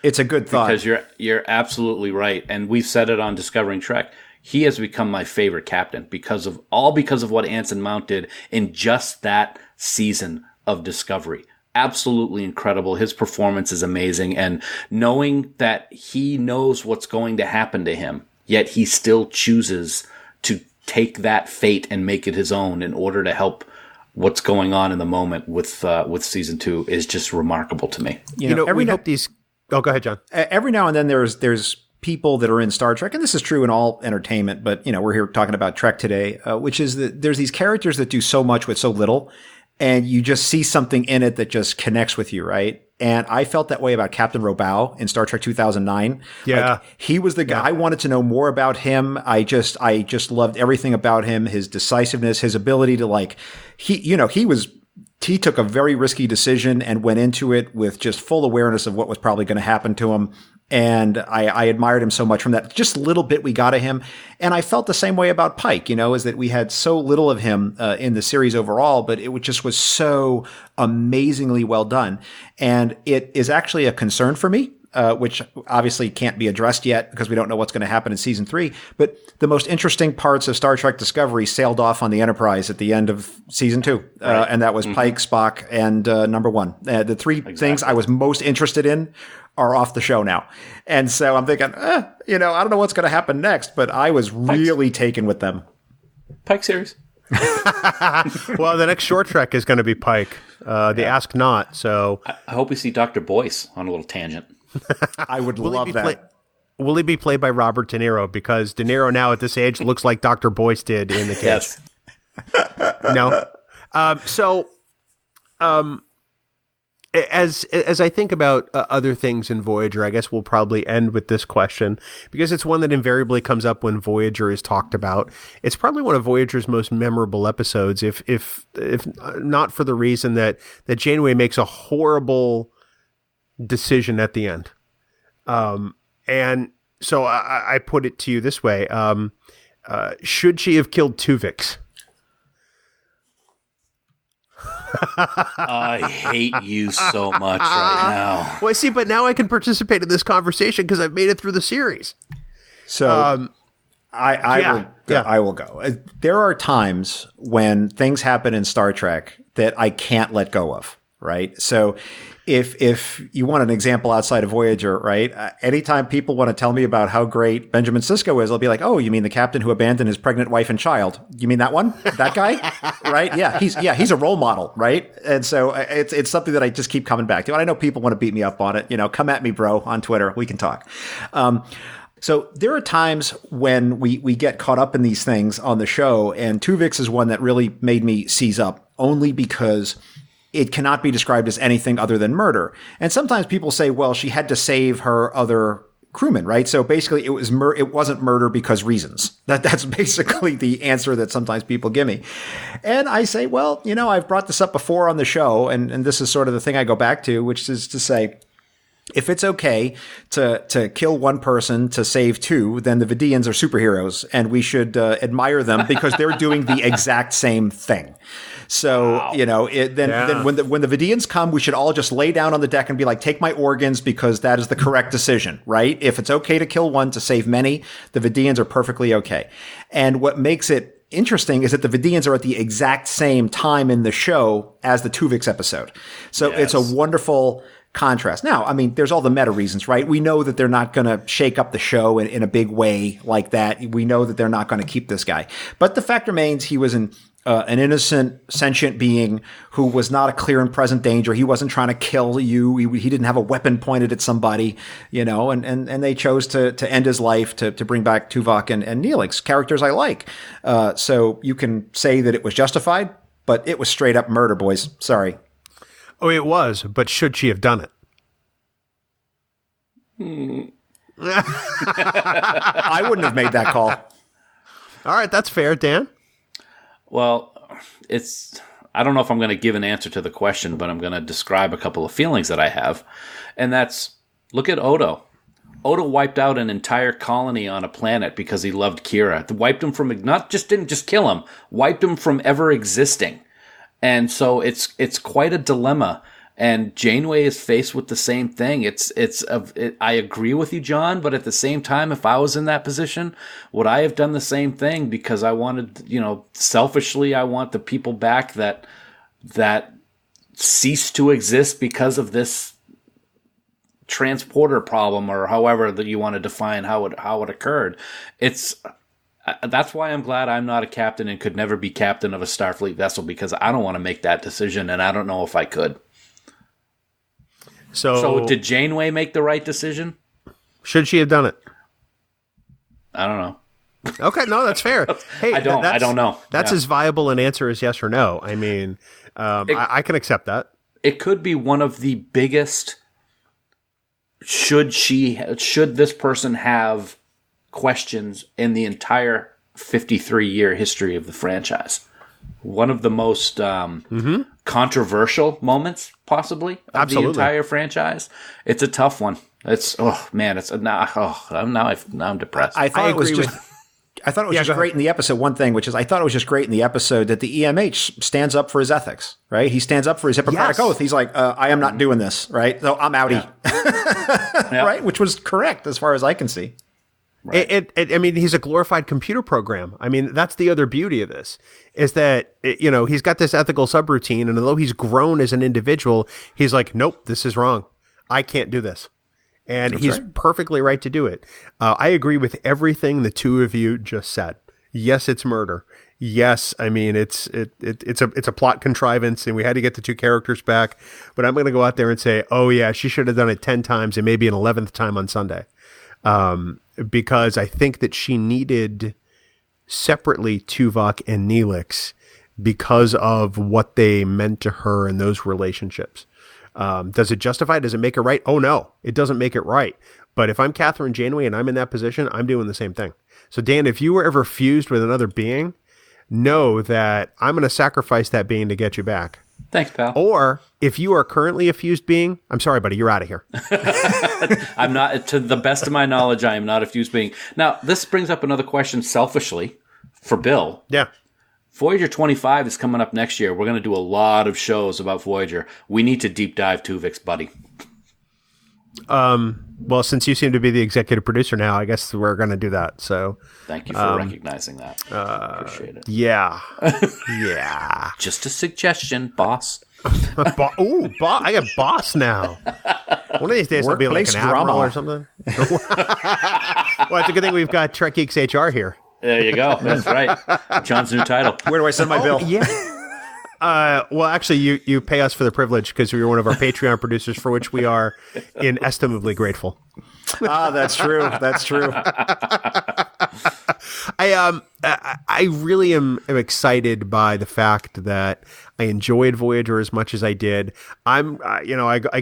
it's a good thought.
Because you're absolutely right. And we've said it on Discovering Trek. He has become my favorite captain because of what Anson Mount did in just that season of Discovery. Absolutely incredible. His performance is amazing. And knowing that he knows what's going to happen to him, yet he still chooses to take that fate and make it his own in order to help what's going on in the moment with season 2 is just remarkable to me.
Hope these. Oh, go ahead, John.
Every now and then there's people that are in Star Trek, and this is true in all entertainment, but we're here talking about Trek today, which is that there's these characters that do so much with so little, and you just see something in it that just connects with you, right? And I felt that way about Captain Robau in Star Trek 2009.
Yeah.
Like, he was the guy. I wanted to know more about him. I just loved everything about him, his decisiveness, his ability to he took a very risky decision and went into it with just full awareness of what was probably going to happen to him. And I admired him so much from that just little bit we got of him. And I felt the same way about Pike, is that we had so little of him in the series overall, but it just was so amazingly well done. And it is actually a concern for me. Which obviously can't be addressed yet because we don't know what's going to happen in season 3. But the most interesting parts of Star Trek Discovery sailed off on the Enterprise at the end of season 2. Right. And that was Pike, Spock, and number 1. The three things I was most interested in are off the show now. And so I'm thinking, I don't know what's going to happen next, but I was really taken with them.
Pike series.
Well, the next short trek is going to be Pike, the Ask Not. So
I hope we see Dr. Boyce on a little tangent.
I would love that.
Will he be played by Robert De Niro? Because De Niro now at this age looks like Dr. Boyce did in The Cage.
Yes.
No. As I think about other things in Voyager, I guess we'll probably end with this question because it's one that invariably comes up when Voyager is talked about. It's probably one of Voyager's most memorable episodes, if not for the reason that Janeway makes a horrible decision at the end. And so I put it to you this way. Should she have killed Tuvix?
I hate you so much right now.
Well, see, but now I can participate in this conversation because I've made it through the series.
So I will go. There are times when things happen in Star Trek that I can't let go of, right? So if you want an example outside of Voyager, right? Anytime people want to tell me about how great Benjamin Sisko is, I'll be like, oh, you mean the captain who abandoned his pregnant wife and child? You mean that one? That guy? Right? Yeah, he's a role model, right? And so it's something that I just keep coming back to. And I know people want to beat me up on it. Come at me, bro, on Twitter. We can talk. So there are times when we get caught up in these things on the show, and Tuvix is one that really made me seize up, only because it cannot be described as anything other than murder. And sometimes people say, well, she had to save her other crewmen, right? So basically it wasn't murder because reasons. That's basically the answer that sometimes people give me. And I say, well, I've brought this up before on the show, and this is sort of the thing I go back to, which is to say, if it's okay to kill one person to save two, then the Vidians are superheroes, and we should admire them because they're doing the exact same thing. So, wow. Then when the Vidians come, we should all just lay down on the deck and be like, take my organs, because that is the correct decision, right? If it's okay to kill one to save many, the Vidians are perfectly okay. And what makes it interesting is that the Vidians are at the exact same time in the show as the Tuvix episode. So It's a wonderful contrast. Now, I mean, there's all the meta reasons, right? We know that they're not going to shake up the show in a big way like that. We know that they're not going to keep this guy. But the fact remains, he was an innocent, sentient being who was not a clear and present danger. He wasn't trying to kill you. He didn't have a weapon pointed at somebody, and they chose to end his life to bring back Tuvok and Neelix, characters I like. So you can say that it was justified, but it was straight up murder, boys. Sorry.
Oh, it was, but should she have done it?
I wouldn't have made that call.
All right, that's fair, Dan.
Well, I don't know if I'm going to give an answer to the question, but I'm going to describe a couple of feelings that I have. And that's, look at Odo. Odo wiped out an entire colony on a planet because he loved Kira. Wiped him from, didn't just kill him, wiped him from ever existing. And so it's quite a dilemma. And Janeway is faced with the same thing. I agree with you, John, but at the same time, if I was in that position, would I have done the same thing? Because I wanted, selfishly, I want the people back that ceased to exist because of this transporter problem, or however that you want to define how it occurred. That's why I'm glad I'm not a captain and could never be captain of a Starfleet vessel, because I don't want to make that decision, and I don't know if I could. So did Janeway make the right decision?
Should she have done it?
I don't know.
Okay, no, that's fair. Hey,
I don't know.
That's as viable an answer as yes or no. I mean, I can accept that. It
could be one of the biggest. Should this person have questions in the entire 53-year history of the franchise? one of the most controversial moments, possibly, of the entire franchise. It's a tough one. It's now I'm depressed.
I thought it was just great in the episode. One thing, which is I thought it was just great in the episode that the EMH stands up for his ethics, right? He stands up for his Hippocratic oath. He's like, I am not doing this, right? So I'm outie, right? Which was correct as far as I can see.
Right. I mean, he's a glorified computer program. I mean, that's the other beauty of this is that, he's got this ethical subroutine, and although he's grown as an individual, he's like, nope, this is wrong. I can't do this. And he's perfectly right to do it. I agree with everything the two of you just said. Yes, it's murder. Yes, I mean, it's a plot contrivance, and we had to get the two characters back. But I'm going to go out there and say, oh, yeah, she should have done it 10 times and maybe an 11th time on Sunday. Because I think that she needed separately Tuvok and Neelix because of what they meant to her in those relationships. Does it justify it? Does it make it right? Oh, no, it doesn't make it right. But if I'm Catherine Janeway and I'm in that position, I'm doing the same thing. So, Dan, if you were ever fused with another being, know that I'm going to sacrifice that being to get you back.
Thanks, pal.
Or if you are currently a fused being, I'm sorry, buddy, you're out of here.
I'm not, to the best of my knowledge, I am not a fused being. Now, this brings up another question selfishly for Bill.
Yeah.
Voyager 25 is coming up next year. We're going to do a lot of shows about Voyager. We need to deep dive Tuvix, buddy.
Well, since you seem to be the executive producer now, I guess we're going to do that. So
thank you for recognizing that. Appreciate it.
Yeah. Yeah.
Just a suggestion, boss.
I got boss now. One of these days I'll be like an admiral or something. Well, it's a good thing we've got Trek Geeks HR here.
There you go. That's right. John's new title.
Where do I send my bill?
Yeah. Well, actually, you pay us for the privilege because you're one of our Patreon producers, for which we are inestimably grateful.
That's true. That's true.
I really am excited by the fact that I enjoyed Voyager as much as I did. I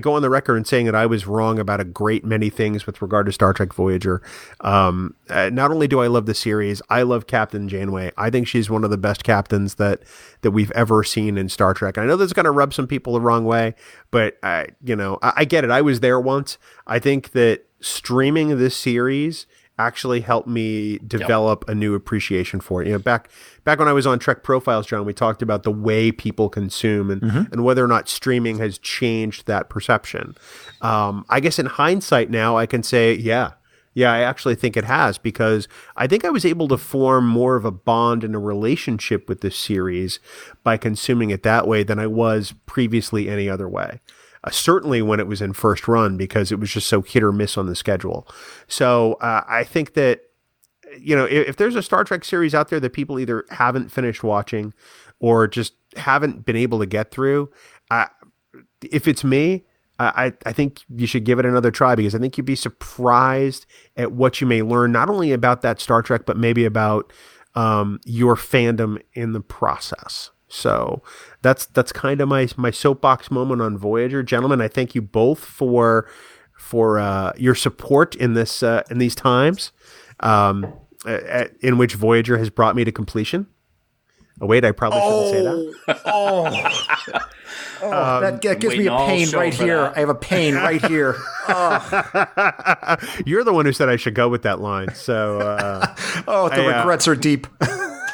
go on the record in saying that I was wrong about a great many things with regard to Star Trek Voyager. Not only do I love the series, I love Captain Janeway. I think she's one of the best captains that we've ever seen in Star Trek. And I know that's going to rub some people the wrong way, but I get it. I was there once. I think that streaming this series actually helped me develop a new appreciation for it. Back when I was on Trek Profiles, John, we talked about the way people consume and whether or not streaming has changed that perception. I guess in hindsight now, I can say, yeah, I actually think it has, because I think I was able to form more of a bond and a relationship with this series by consuming it that way than I was previously any other way. Certainly when it was in first run, because it was just so hit or miss on the schedule. So I think that, if there's a Star Trek series out there that people either haven't finished watching or just haven't been able to get through, if it's me, I think you should give it another try, because I think you'd be surprised at what you may learn, not only about that Star Trek, but maybe about your fandom in the process. So that's kind of my soapbox moment on Voyager. Gentlemen, I thank you both for your support in this in these times in which Voyager has brought me to completion. Oh, wait, I probably shouldn't say that.
That gives me a pain right here. I have a pain right here.
You're the one who said I should go with that line. So,
the regrets are deep.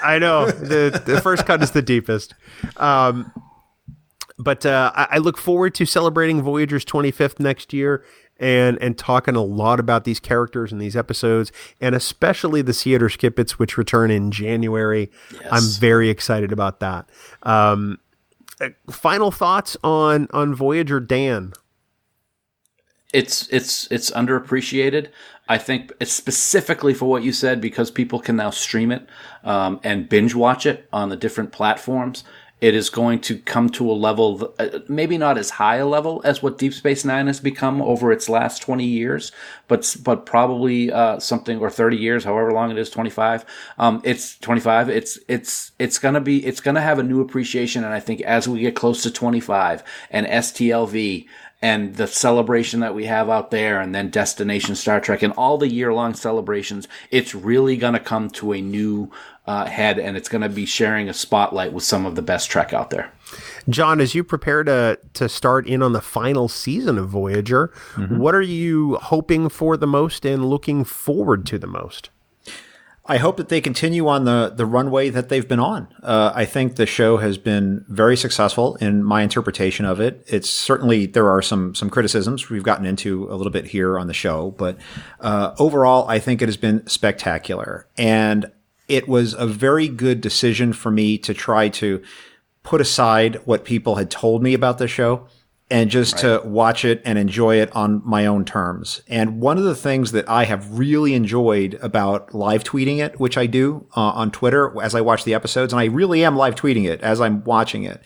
I know the first cut is the deepest. But I look forward to celebrating Voyager's 25th next year and talking a lot about these characters and these episodes, and especially the theater skipets, which return in January. Yes. I'm very excited about that. Final thoughts on Voyager, Dan?
It's underappreciated. I think it's specifically for what you said, because people can now stream it and binge watch it on the different platforms. It is going to come to a level, maybe not as high a level as what Deep Space Nine has become over its last 20 years, but probably something, or 30 years, however long it is, 25. It's 25. It's gonna have a new appreciation, and I think as we get close to 25 and STLV and the celebration that we have out there, and then Destination Star Trek and all the year-long celebrations, it's really going to come to a new head, and it's going to be sharing a spotlight with some of the best Trek out there.
John, as you prepare to start in on the final season of Voyager, what are you hoping for the most and looking forward to the most?
I hope that they continue on the runway that they've been on. I think the show has been very successful in my interpretation of it. It's certainly, there are some criticisms we've gotten into a little bit here on the show, but overall, I think it has been spectacular. And it was a very good decision for me to try to put aside what people had told me about the show and just to watch it and enjoy it on my own terms. And one of the things that I have really enjoyed about live tweeting it, which I do on Twitter as I watch the episodes, and I really am live tweeting it as I'm watching it,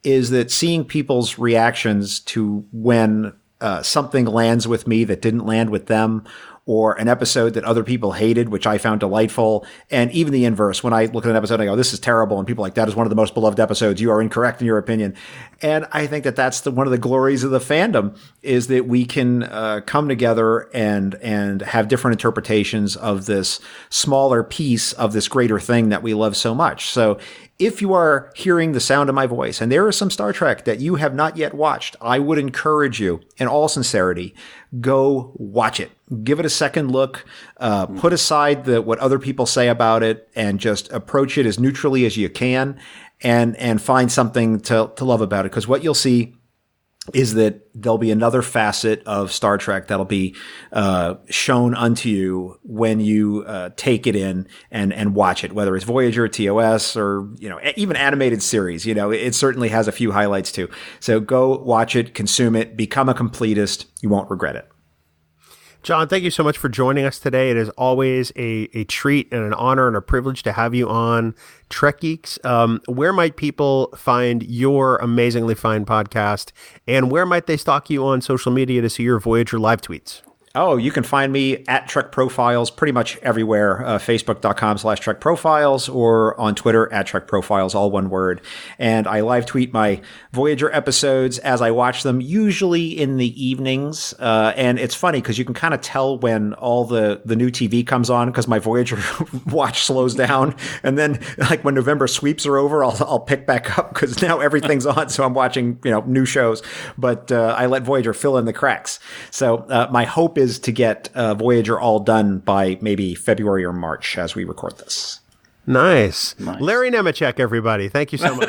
is that seeing people's reactions to when something lands with me that didn't land with them, or an episode that other people hated, which I found delightful. And even the inverse, when I look at an episode, I go, this is terrible. And people are like, that is one of the most beloved episodes. You are incorrect in your opinion. And I think that that's one of the glories of the fandom, is that we can come together and have different interpretations of this smaller piece of this greater thing that we love so much. So if you are hearing the sound of my voice, and there is some Star Trek that you have not yet watched, I would encourage you, in all sincerity, go watch it. Give it a second look. Put aside what other people say about it, and just approach it as neutrally as you can, and find something to love about it. Because what you'll see is that there'll be another facet of Star Trek that'll be shown unto you when you take it in and watch it, whether it's Voyager, TOS, or even animated series. It certainly has a few highlights too. So go watch it, consume it, become a completist. You won't regret it.
John, thank you so much for joining us today. It is always a treat and an honor and a privilege to have you on Trek Geeks. Where might people find your amazingly fine podcast, and where might they stalk you on social media to see your Voyager live tweets?
Oh, you can find me at Trek Profiles pretty much everywhere. Facebook.com/Trek Profiles, or on Twitter at Trek Profiles, all one word. And I live tweet my Voyager episodes as I watch them, usually in the evenings. And it's funny because you can kind of tell when all the new TV comes on, because my Voyager watch slows down. And then like when November sweeps are over, I'll pick back up because now everything's on. So I'm watching, new shows, but I let Voyager fill in the cracks. So my hope is to get Voyager all done by maybe February or March as we record this.
Nice. Larry Nemechek, everybody. Thank you so much.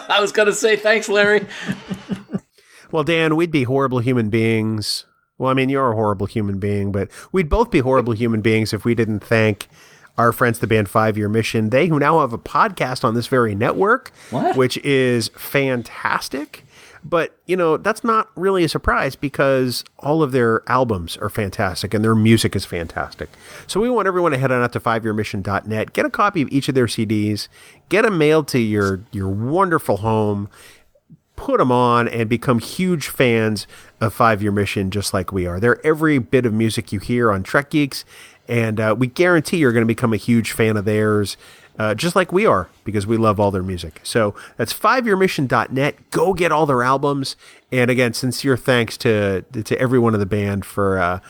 I was going to say thanks, Larry.
Well, Dan, we'd be horrible human beings. Well, I mean, you're a horrible human being, but we'd both be horrible human beings if we didn't thank our friends, the band 5 Year Mission. They who now have a podcast on this very network, which is fantastic. But, that's not really a surprise because all of their albums are fantastic and their music is fantastic. So we want everyone to head on out to 5yearmission.net, get a copy of each of their CDs, get them mailed to your wonderful home, put them on, and become huge fans of 5 Year Mission just like we are. They're every bit of music you hear on Trek Geeks, and we guarantee you're going to become a huge fan of theirs. Just like we are, because we love all their music. So that's 5yearmission.net. Go get all their albums. And again, sincere thanks to everyone in the band for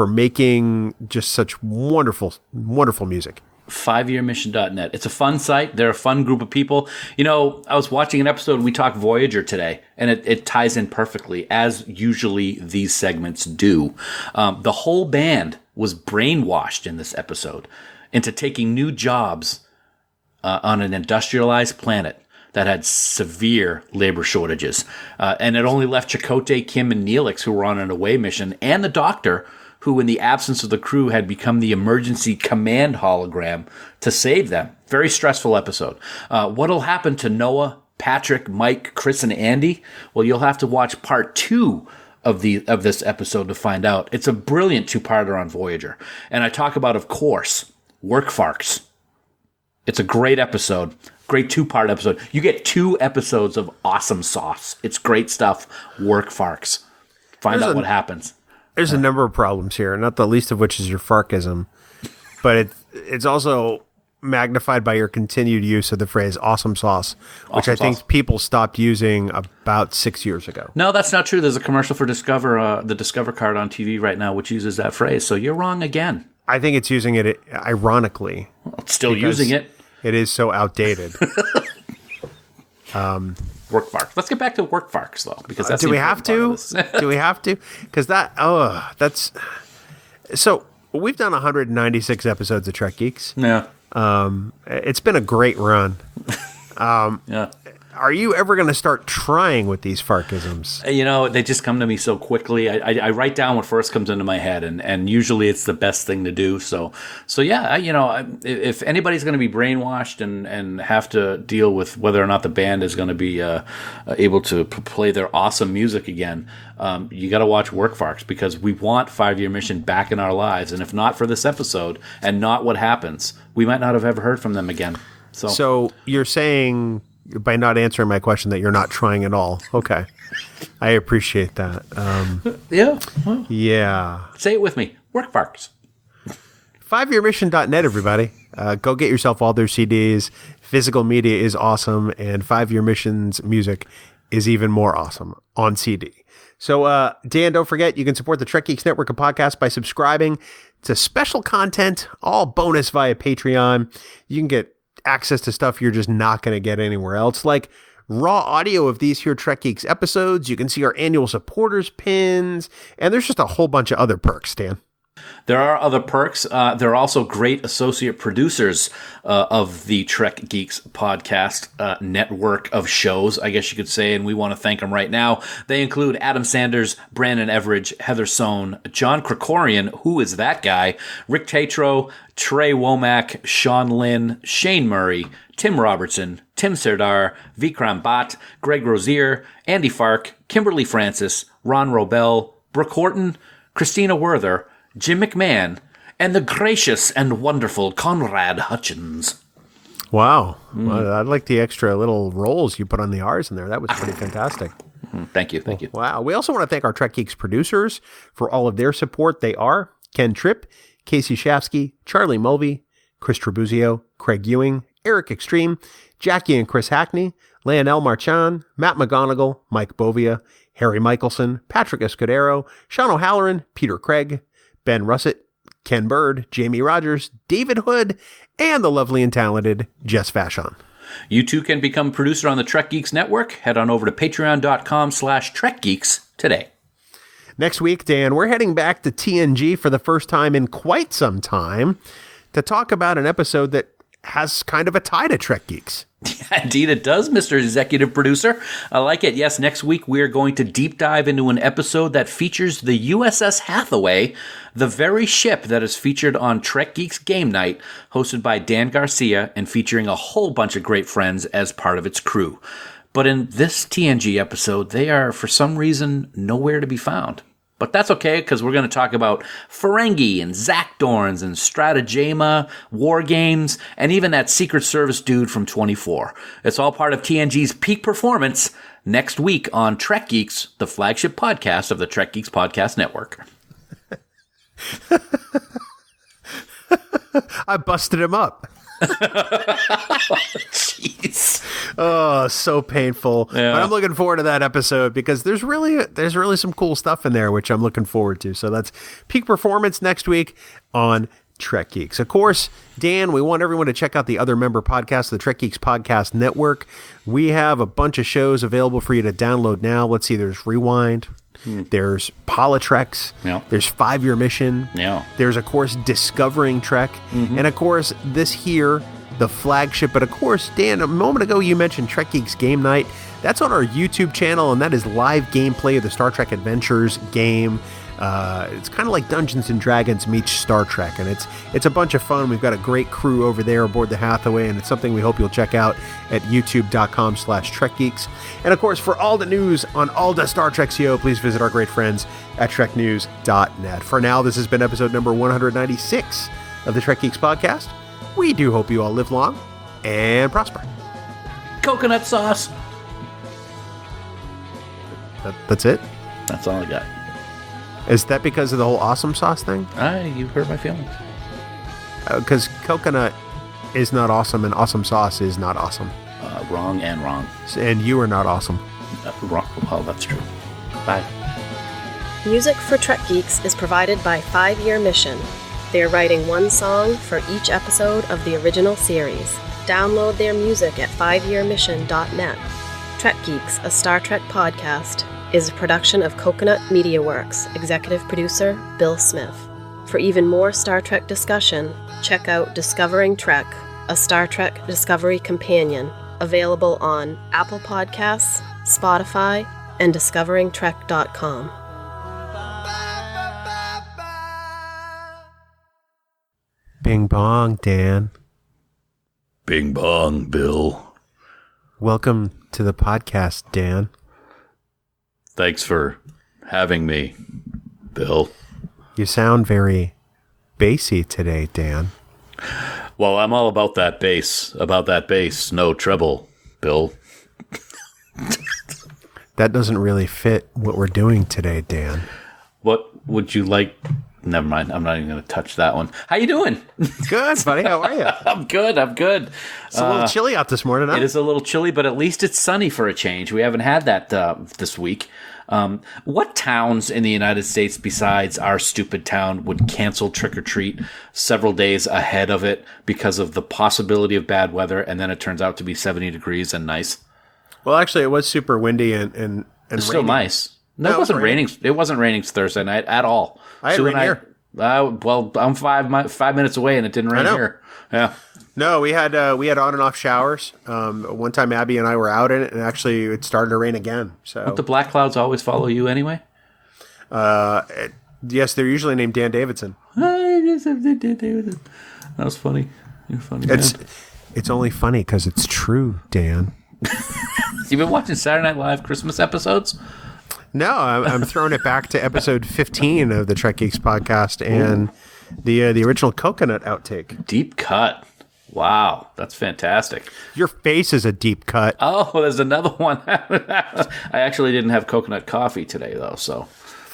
making just such wonderful, wonderful music.
5yearmission.net. It's a fun site. They're a fun group of people. I was watching an episode, we talked Voyager today, and it ties in perfectly, as usually these segments do. The whole band was brainwashed in this episode into taking new jobs on an industrialized planet that had severe labor shortages. And it only left Chakotay, Kim, and Neelix, who were on an away mission, and the doctor, who in the absence of the crew had become the emergency command hologram, to save them. Very stressful episode. What'll happen to Noah, Patrick, Mike, Chris, and Andy? Well, you'll have to watch part 2 of this episode to find out. It's a brilliant 2-parter on Voyager. And I talk about, of course, Work Farks. It's a great episode. Great 2-part episode. You get 2 episodes of awesome sauce. It's great stuff. Work Farks. Find out what happens.
There's a number of problems here, not the least of which is your Farkism. But it's also magnified by your continued use of the phrase awesome sauce, which
Awesome
I think
sauce.
people stopped using about 6 years ago.
No, that's not true. There's a commercial for Discover, the Discover card on TV right now, which uses that phrase. So you're wrong again.
I think it's using it ironically.
It's still
because
using it.
It is so outdated.
Work farts. Let's get back to work farts, though, because that's
Do
the
we have
important
to?
part of this.
Do we have to? Because that's... So, we've done 196 episodes of Trek Geeks.
Yeah.
It's been a great run.
Yeah.
Are you ever going to start trying with these Farkisms?
You know, they just come to me so quickly. I write down what first comes into my head, and usually it's the best thing to do. So yeah, if anybody's going to be brainwashed and have to deal with whether or not the band is going to be able to play their awesome music again, you got to watch Work Farks, because we want 5-Year Mission back in our lives. And if not for this episode and not what happens, we might not have ever heard from them again.
So you're saying, by not answering my question, that you're not trying at all. Okay. I appreciate that.
Yeah. Well,
Yeah.
say it with me. Work Farks.
5yearmission.net, everybody. Go get yourself all their CDs. Physical media is awesome, and 5-Year Mission's music is even more awesome on CD. So, Dan, don't forget, you can support the Trek Geeks Network of podcasts by subscribing to special content, all bonus via Patreon. You can get access to stuff you're just not going to get anywhere else, like raw audio of these here Trek Geeks episodes. You can see our annual supporters pins, and there's just a whole bunch of other perks, Dan.
There are other perks. There are also great associate producers of the Trek Geeks podcast network of shows, I guess you could say, and we want to thank them right now. They include Adam Sanders, Brandon Everidge, Heather Sohn, John Krikorian, who is that guy, Rick Tatro, Trey Womack, Sean Lynn, Shane Murray, Tim Robertson, Tim Serdar, Vikram Bhatt, Greg Rozier, Andy Fark, Kimberly Francis, Ron Robel, Brooke Horton, Christina Werther, Jim McMahon, and the gracious and wonderful Conrad Hutchins.
Wow. Well, I like the extra little rolls you put on the R's in there. That was pretty fantastic.
Thank you.
Wow. We also want to thank our Trek Geeks producers for all of their support. They are Ken Tripp, Casey Shafsky, Charlie Mulvey, Chris Trabuzio, Craig Ewing, Eric Extreme, Jackie and Chris Hackney, Leonel Marchand, Matt McGonigal, Mike Bovia, Harry Michelson, Patrick Escudero, Sean O'Halloran, Peter Craig, Ben Russett, Ken Bird, Jamie Rogers, David Hood, and the lovely and talented Jess Vashon.
You too can become a producer on the Trek Geeks Network. Head on over to patreon.com/TrekGeeks today.
Next week, Dan, we're heading back to TNG for the first time in quite some time to talk about an episode that has kind of a tie to Trek Geeks.
Indeed it does, Mr. Executive Producer. I like it. Yes, next week we are going to deep dive into an episode that features the USS Hathaway, the very ship that is featured on Trek Geeks Game Night, hosted by Dan Garcia and featuring a whole bunch of great friends as part of its crew. But in this TNG episode, they are, for some reason, nowhere to be found. But that's okay, because we're going to talk about Ferengi and Zach Dorns and Stratagema, War Games, and even that Secret Service dude from 24. It's all part of TNG's peak performance next week on Trek Geeks, the flagship podcast of the Trek Geeks Podcast Network.
I busted him up.
Jeez.
Oh, so painful.
Yeah.
But I'm looking forward to that episode because there's really some cool stuff in there, which I'm looking forward to. So that's peak performance next week on Trek Geeks. Of course, Dan, we want everyone to check out the other member podcasts, the Trek Geeks Podcast Network. We have a bunch of shows available for you to download now. Let's see, there's Rewind. There's Polytrex.
Yeah.
There's 5-Year Mission.
Yeah.
There's, of course, Discovering Trek. And, of course, this here, the flagship. But, of course, Dan, a moment ago you mentioned Trek Geeks Game Night. That's on our YouTube channel, and that is live gameplay of the Star Trek Adventures game. It's kind of like Dungeons & Dragons meets Star Trek, and it's a bunch of fun. We've got a great crew over there aboard the Hathaway, and it's something we hope you'll check out at youtube.com/TrekGeeks. And, of course, for all the news on all the Star Trek CO, please visit our great friends at TrekNews.net. For now, this has been episode number 196 of the Trek Geeks podcast. We do hope you all live long and prosper.
Coconut sauce.
That's it?
That's all I got.
Is that because of the whole awesome sauce thing?
You hurt my feelings.
Because coconut is not awesome, and awesome sauce is not awesome.
Wrong and wrong.
And you are not awesome.
Wrong. Well, that's true. Bye.
Music for Trek Geeks is provided by 5 Year Mission. They are writing one song for each episode of the original series. Download their music at 5yearmission.net. Trek Geeks, a Star Trek podcast, is a production of Coconut Media Works, executive producer Bill Smith. For even more Star Trek discussion, check out Discovering Trek, a Star Trek Discovery companion, available on Apple Podcasts, Spotify, and discoveringtrek.com.
Bing bong, Dan.
Bing bong, Bill.
Welcome to the podcast, Dan.
Thanks for having me, Bill.
You sound very bassy today, Dan.
Well, I'm all about that bass. No treble, Bill.
That doesn't really fit what we're doing today, Dan.
What would you like? Never mind. I'm not even going to touch that one. How you doing?
Good, buddy. How are you?
I'm good.
It's a little chilly out this morning, huh?
It is a little chilly, but at least it's sunny for a change. We haven't had that this week. What towns in the United States besides our stupid town would cancel Trick or Treat several days ahead of it because of the possibility of bad weather, and then it turns out to be 70 degrees and nice?
Well, actually, it was super windy and
it's still nice. No, it wasn't raining. It wasn't raining Thursday night at all.
I had rain here.
Well, I'm 5 minutes away, and it didn't rain here. Yeah.
No, we had on and off showers. One time, Abby and I were out in it, and actually, it started to rain again. So,
don't the black clouds always follow you anyway?
Yes, they're usually named Dan Davidson.
That was funny. You're funny.
It's only funny because it's true, Dan.
You've been watching Saturday Night Live Christmas episodes?
No, I'm throwing it back to episode 15 of the Trek Geeks podcast and the original coconut outtake.
Deep cut. Wow, that's fantastic.
Your face is a deep cut.
Oh, there's another one. I actually didn't have coconut coffee today, though, so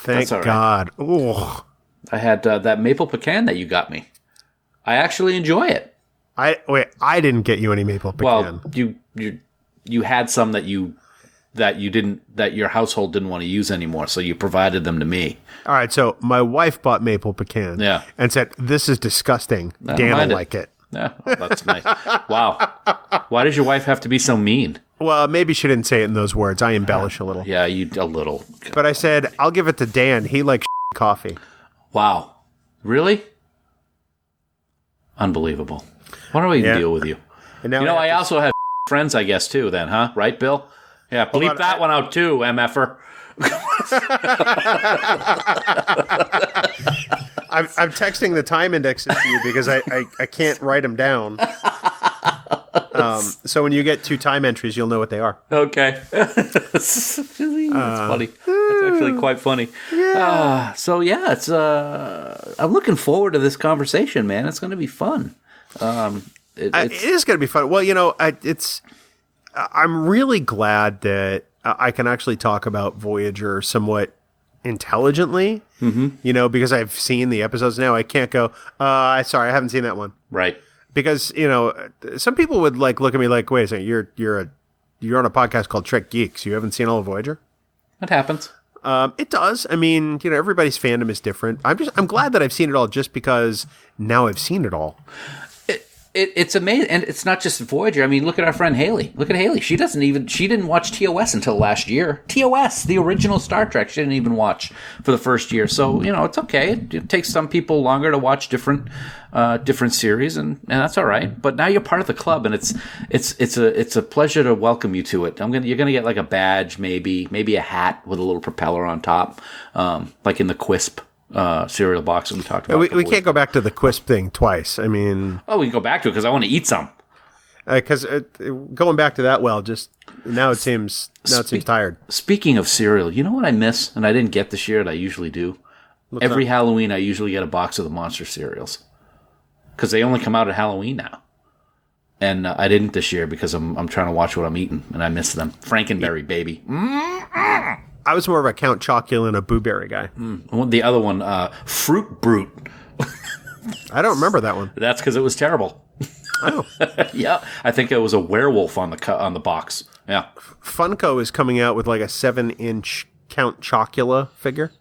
thank God. Ugh.
I had that maple pecan that you got me. I actually enjoy it.
I didn't get you any maple pecan.
Well, you had some that your household didn't want to use anymore, so you provided them to me.
All right, so my wife bought maple pecan, and said, "This is disgusting. Dan will like it."
Yeah, well, that's nice. Wow, why does your wife have to be so mean?
Well, maybe she didn't say it in those words. I embellish a little.
Yeah, a little.
But I said, "I'll give it to Dan. He likes coffee."
Wow, really? Unbelievable. Why do I even deal with you?
And now
I also have friends, I guess, too. Then, huh? Right, Bill? Yeah, bleep that one out too, MFer.
I'm texting the time indexes to you because I can't write them down. So when you get 2 time entries, you'll know what they are.
Okay. That's funny. That's actually quite funny. Yeah. It's I'm looking forward to this conversation, man. It's going to be fun.
It is going to be fun. Well, I'm really glad that I can actually talk about Voyager somewhat intelligently, because I've seen the episodes now. I can't go, sorry, I haven't seen that one.
Right.
Because, some people would look at me like, wait a second, you're on a podcast called Trek Geeks. You haven't seen all of Voyager?
That happens.
It does. I mean, everybody's fandom is different. I'm glad that I've seen it all just because now I've seen it all.
It's amazing, and it's not just Voyager. I mean, look at our friend Haley. Look at Haley. She didn't watch TOS until last year. TOS, the original Star Trek, she didn't even watch for the first year. So it's okay. It takes some people longer to watch different series, and that's all right. But now you're part of the club, and it's a pleasure to welcome you to it. You're gonna get like a badge, maybe a hat with a little propeller on top, like in the Quisp cereal box that we talked about.
We can't go back to the Quisp thing twice. I mean,
we can go back to it because I want to eat some.
Because going back to that, now it seems tired.
Speaking of cereal, you know what I miss, and I didn't get this year, and I usually do. Every Halloween, I usually get a box of the Monster cereals because they only come out at Halloween now. And I didn't this year because I'm trying to watch what I'm eating, and I miss them. Frankenberry, baby.
I was more of a Count Chocula and a Boo Berry guy.
The other one, Fruit Brute.
I don't remember that one.
That's because it was terrible.
Oh.
Yeah, I think it was a werewolf on the box. Yeah.
Funko is coming out with like a 7-inch Count Chocula figure.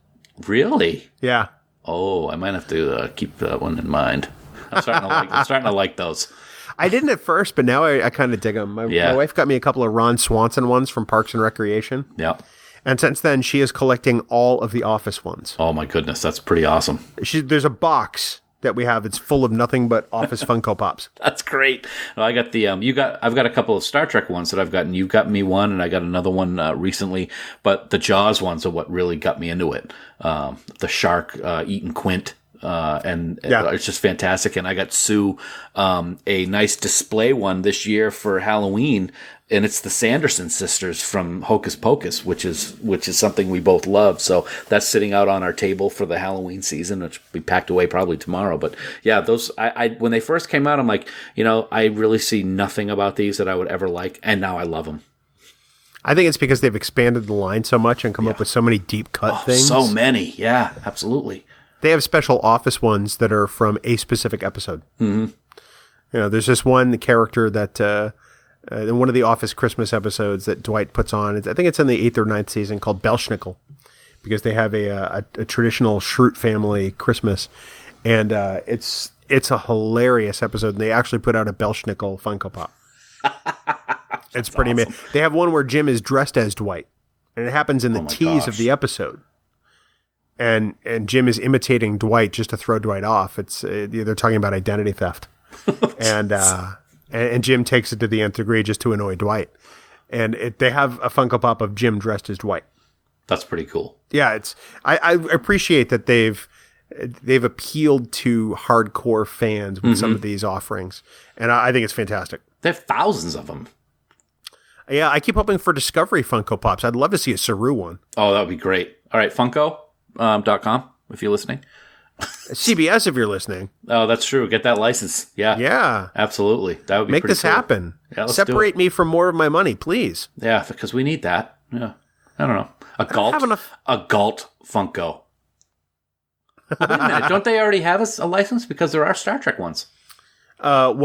Really?
Yeah.
Oh, I might have to keep that one in mind. I'm starting to like those.
I didn't at first, but now I kind of dig them. My wife got me a couple of Ron Swanson ones from Parks and Recreation.
Yeah.
And since then, she is collecting all of the Office ones.
Oh my goodness, that's pretty awesome.
There's a box that we have. It's full of nothing but Office Funko Pops.
That's great. Well, I got the I've got a couple of Star Trek ones that I've gotten. You got me one, and I got another one recently. But the Jaws ones are what really got me into it. The shark eating Quint. It's just fantastic. And I got Sue a nice display one this year for Halloween, and it's the Sanderson sisters from Hocus Pocus, which is something we both love. So that's sitting out on our table for the Halloween season, which will be packed away probably tomorrow. But yeah, those I when they first came out, I'm like, I really see nothing about these that I would ever like, and now I love them.
I think it's because they've expanded the line so much and come up with so many deep cut things.
So many, yeah, absolutely.
They have special Office ones that are from a specific episode. Mm-hmm. There's this one character that in one of the Office Christmas episodes that Dwight puts on. I think it's in the 8th or 9th season, called Belschnickel, because they have a traditional Schrute family Christmas, and it's a hilarious episode. And they actually put out a Belschnickel Funko Pop. It's pretty amazing. They have one where Jim is dressed as Dwight, and it happens in the tease of the episode. And Jim is imitating Dwight just to throw Dwight off. It's they're talking about identity theft, and Jim takes it to the nth degree just to annoy Dwight. And they have a Funko Pop of Jim dressed as Dwight.
That's pretty cool.
Yeah, I appreciate that they've appealed to hardcore fans with some of these offerings, and I think it's fantastic.
They have thousands of them.
Yeah, I keep hoping for Discovery Funko Pops. I'd love to see a Saru one.
Oh, that would be great. All right, Funko.com, if you're listening.
CBS, if you're listening.
Oh, that's true. Get that license. Yeah.
Yeah.
Absolutely. That would be
Make
pretty
this
cool.
happen.
Yeah, let's
Separate me from more of my money, please.
Yeah, because we need that. Yeah. I don't know. A Galt Funko. Wait a minute. Don't they already have a license? Because there are Star Trek ones.
Well,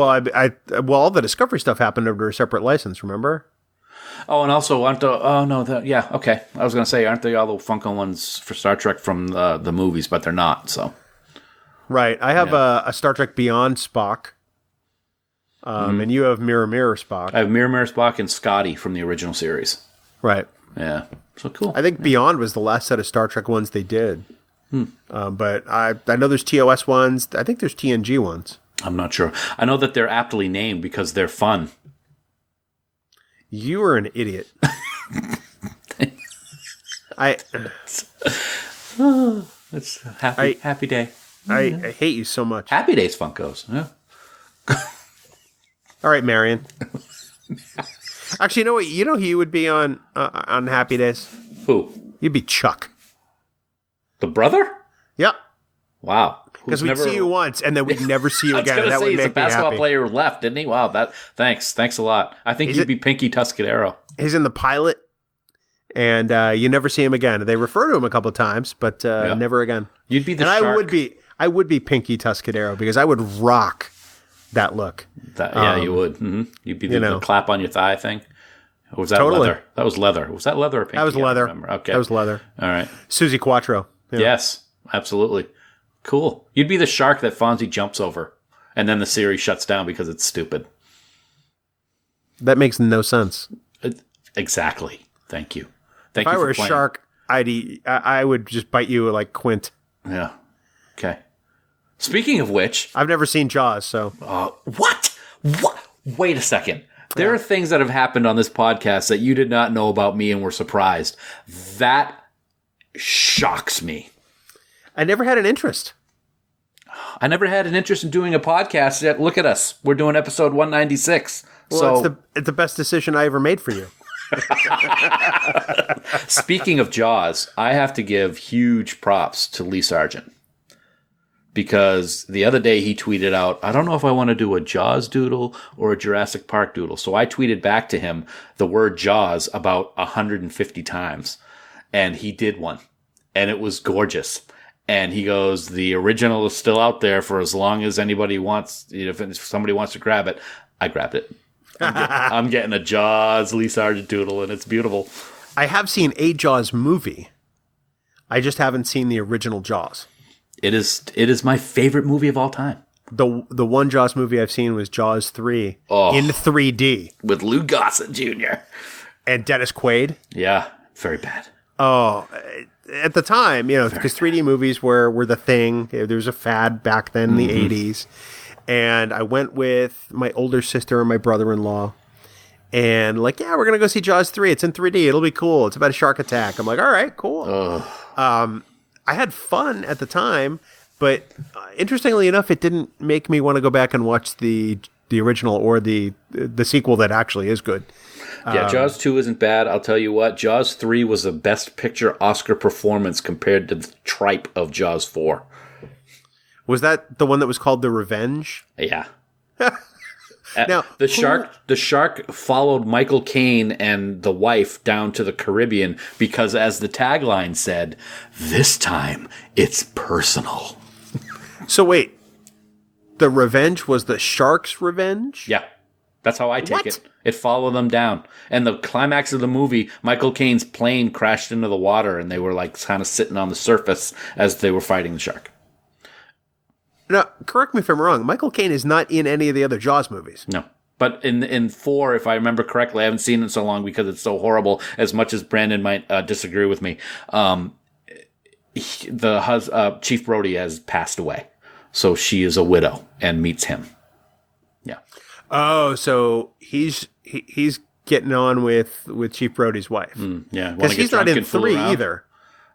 all the Discovery stuff happened under a separate license, remember?
Oh, and also, aren't yeah, okay. I was going to say, aren't they all the Funko ones for Star Trek from the movies, but they're not, so.
Right. I have a Star Trek Beyond Spock, and you have Mirror Mirror Spock.
I have Mirror Mirror Spock and Scotty from the original series.
Right.
Yeah. So cool.
I think Beyond was the last set of Star Trek ones they did. But I know there's TOS ones. I think there's TNG ones.
I'm not sure. I know that they're aptly named because they're fun.
You are an idiot.
It's a happy day.
I hate you so much.
Happy Days Funkos. Yeah.
All right, Marion. Actually, you know what? You know who you would be on Happy Days?
Who?
You'd be Chuck.
The brother?
Yep.
Wow.
Because we'd see you once, and then we'd never see you again.
I was going to say, he's a basketball
happy.
player who left, didn't he? Wow. Thanks a lot. I think you'd be Pinky Tuscadero.
He's in the pilot, and you never see him again. They refer to him a couple of times, but never again.
You'd be the shark.
I would be Pinky Tuscadero because I would rock that look.
You would. Mm-hmm. You'd be the clap on your thigh thing. Or was that leather? That was leather. Was that leather or pinky?
That was leather.
Okay.
That was leather.
All right.
Susie Quattro.
Yeah. Yes, absolutely. Cool. You'd be the shark that Fonzie jumps over, and then the series shuts down because it's stupid.
That makes no sense.
Exactly. Thank you.
If I were a shark, I would just bite you like Quint.
Yeah. Okay. Speaking of which,
I've never seen Jaws, so.
What? Wait a second. There are things that have happened on this podcast that you did not know about me and were surprised. That shocks me.
I never had an interest.
I never had an interest in doing a podcast yet. Look at us. We're doing episode 196.
Well, it's the best decision I ever made for you.
Speaking of Jaws, I have to give huge props to Lee Sargent. Because the other day he tweeted out, I don't know if I want to do a Jaws doodle or a Jurassic Park doodle. So I tweeted back to him the word Jaws about 150 times. And he did one. And it was gorgeous. And he goes, the original is still out there for as long as anybody wants, if somebody wants to grab it. I grabbed it. I'm getting a Jaws Lee Sargent doodle, and it's beautiful.
I have seen a Jaws movie. I just haven't seen the original Jaws.
It is my favorite movie of all time.
The one Jaws movie I've seen was Jaws 3 in 3D.
With Lou Gossett Jr.
And Dennis Quaid.
Yeah, very bad.
Oh, at the time, because 3D movies were the thing. There was a fad back then in the 80s. And I went with my older sister and my brother-in-law. And we're going to go see Jaws 3. It's in 3D. It'll be cool. It's about a shark attack. I'm like, all right, cool. I had fun at the time, but interestingly enough, it didn't make me want to go back and watch the original or the sequel that actually is good.
Yeah, Jaws 2 isn't bad. I'll tell you what, Jaws 3 was the best picture Oscar performance compared to the tripe of Jaws 4.
Was that the one that was called The Revenge?
Yeah.
Now,
the shark followed Michael Caine and the wife down to the Caribbean because, as the tagline said, this time it's personal.
So wait, The Revenge was the shark's revenge?
Yeah. That's how I take it. It followed them down. And the climax of the movie, Michael Caine's plane crashed into the water and they were kind of sitting on the surface as they were fighting the shark.
Now, correct me if I'm wrong. Michael Caine is not in any of the other Jaws movies.
No. But in 4, if I remember correctly, I haven't seen it so long because it's so horrible, as much as Brandon might disagree with me. Chief Brody has passed away. So she is a widow and meets him. Yeah.
Oh, so he's getting on with Chief Brody's wife.
Yeah.
Because he's not in 3 either.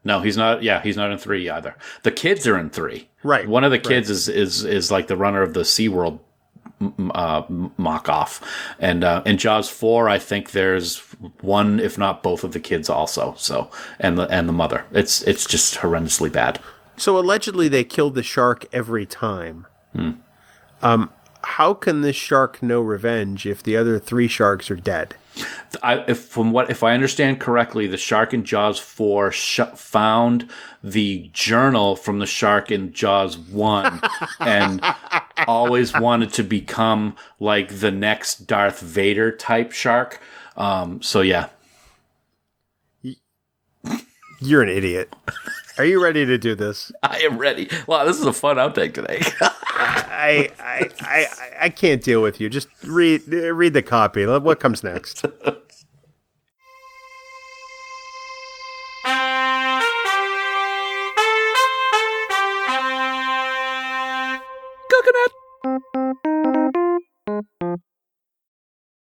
No, he's not. Yeah, he's not in 3 either. The kids are in 3.
Right.
One of the kids is like the runner of the SeaWorld mock-off. And in Jaws 4, I think there's one, if not both of the kids also. So, and the mother. It's just horrendously bad.
So allegedly they killed the shark every time. How can this shark know revenge if the other 3 sharks are dead?
If I understand correctly, the shark in Jaws 4 found the journal from the shark in Jaws 1 and always wanted to become like the next Darth Vader type shark. So yeah.
You're an idiot. Are you ready to do this?
I am ready. Wow, this is a fun outtake today.
I can't deal with you. Just read the copy. What comes next?
Coconut.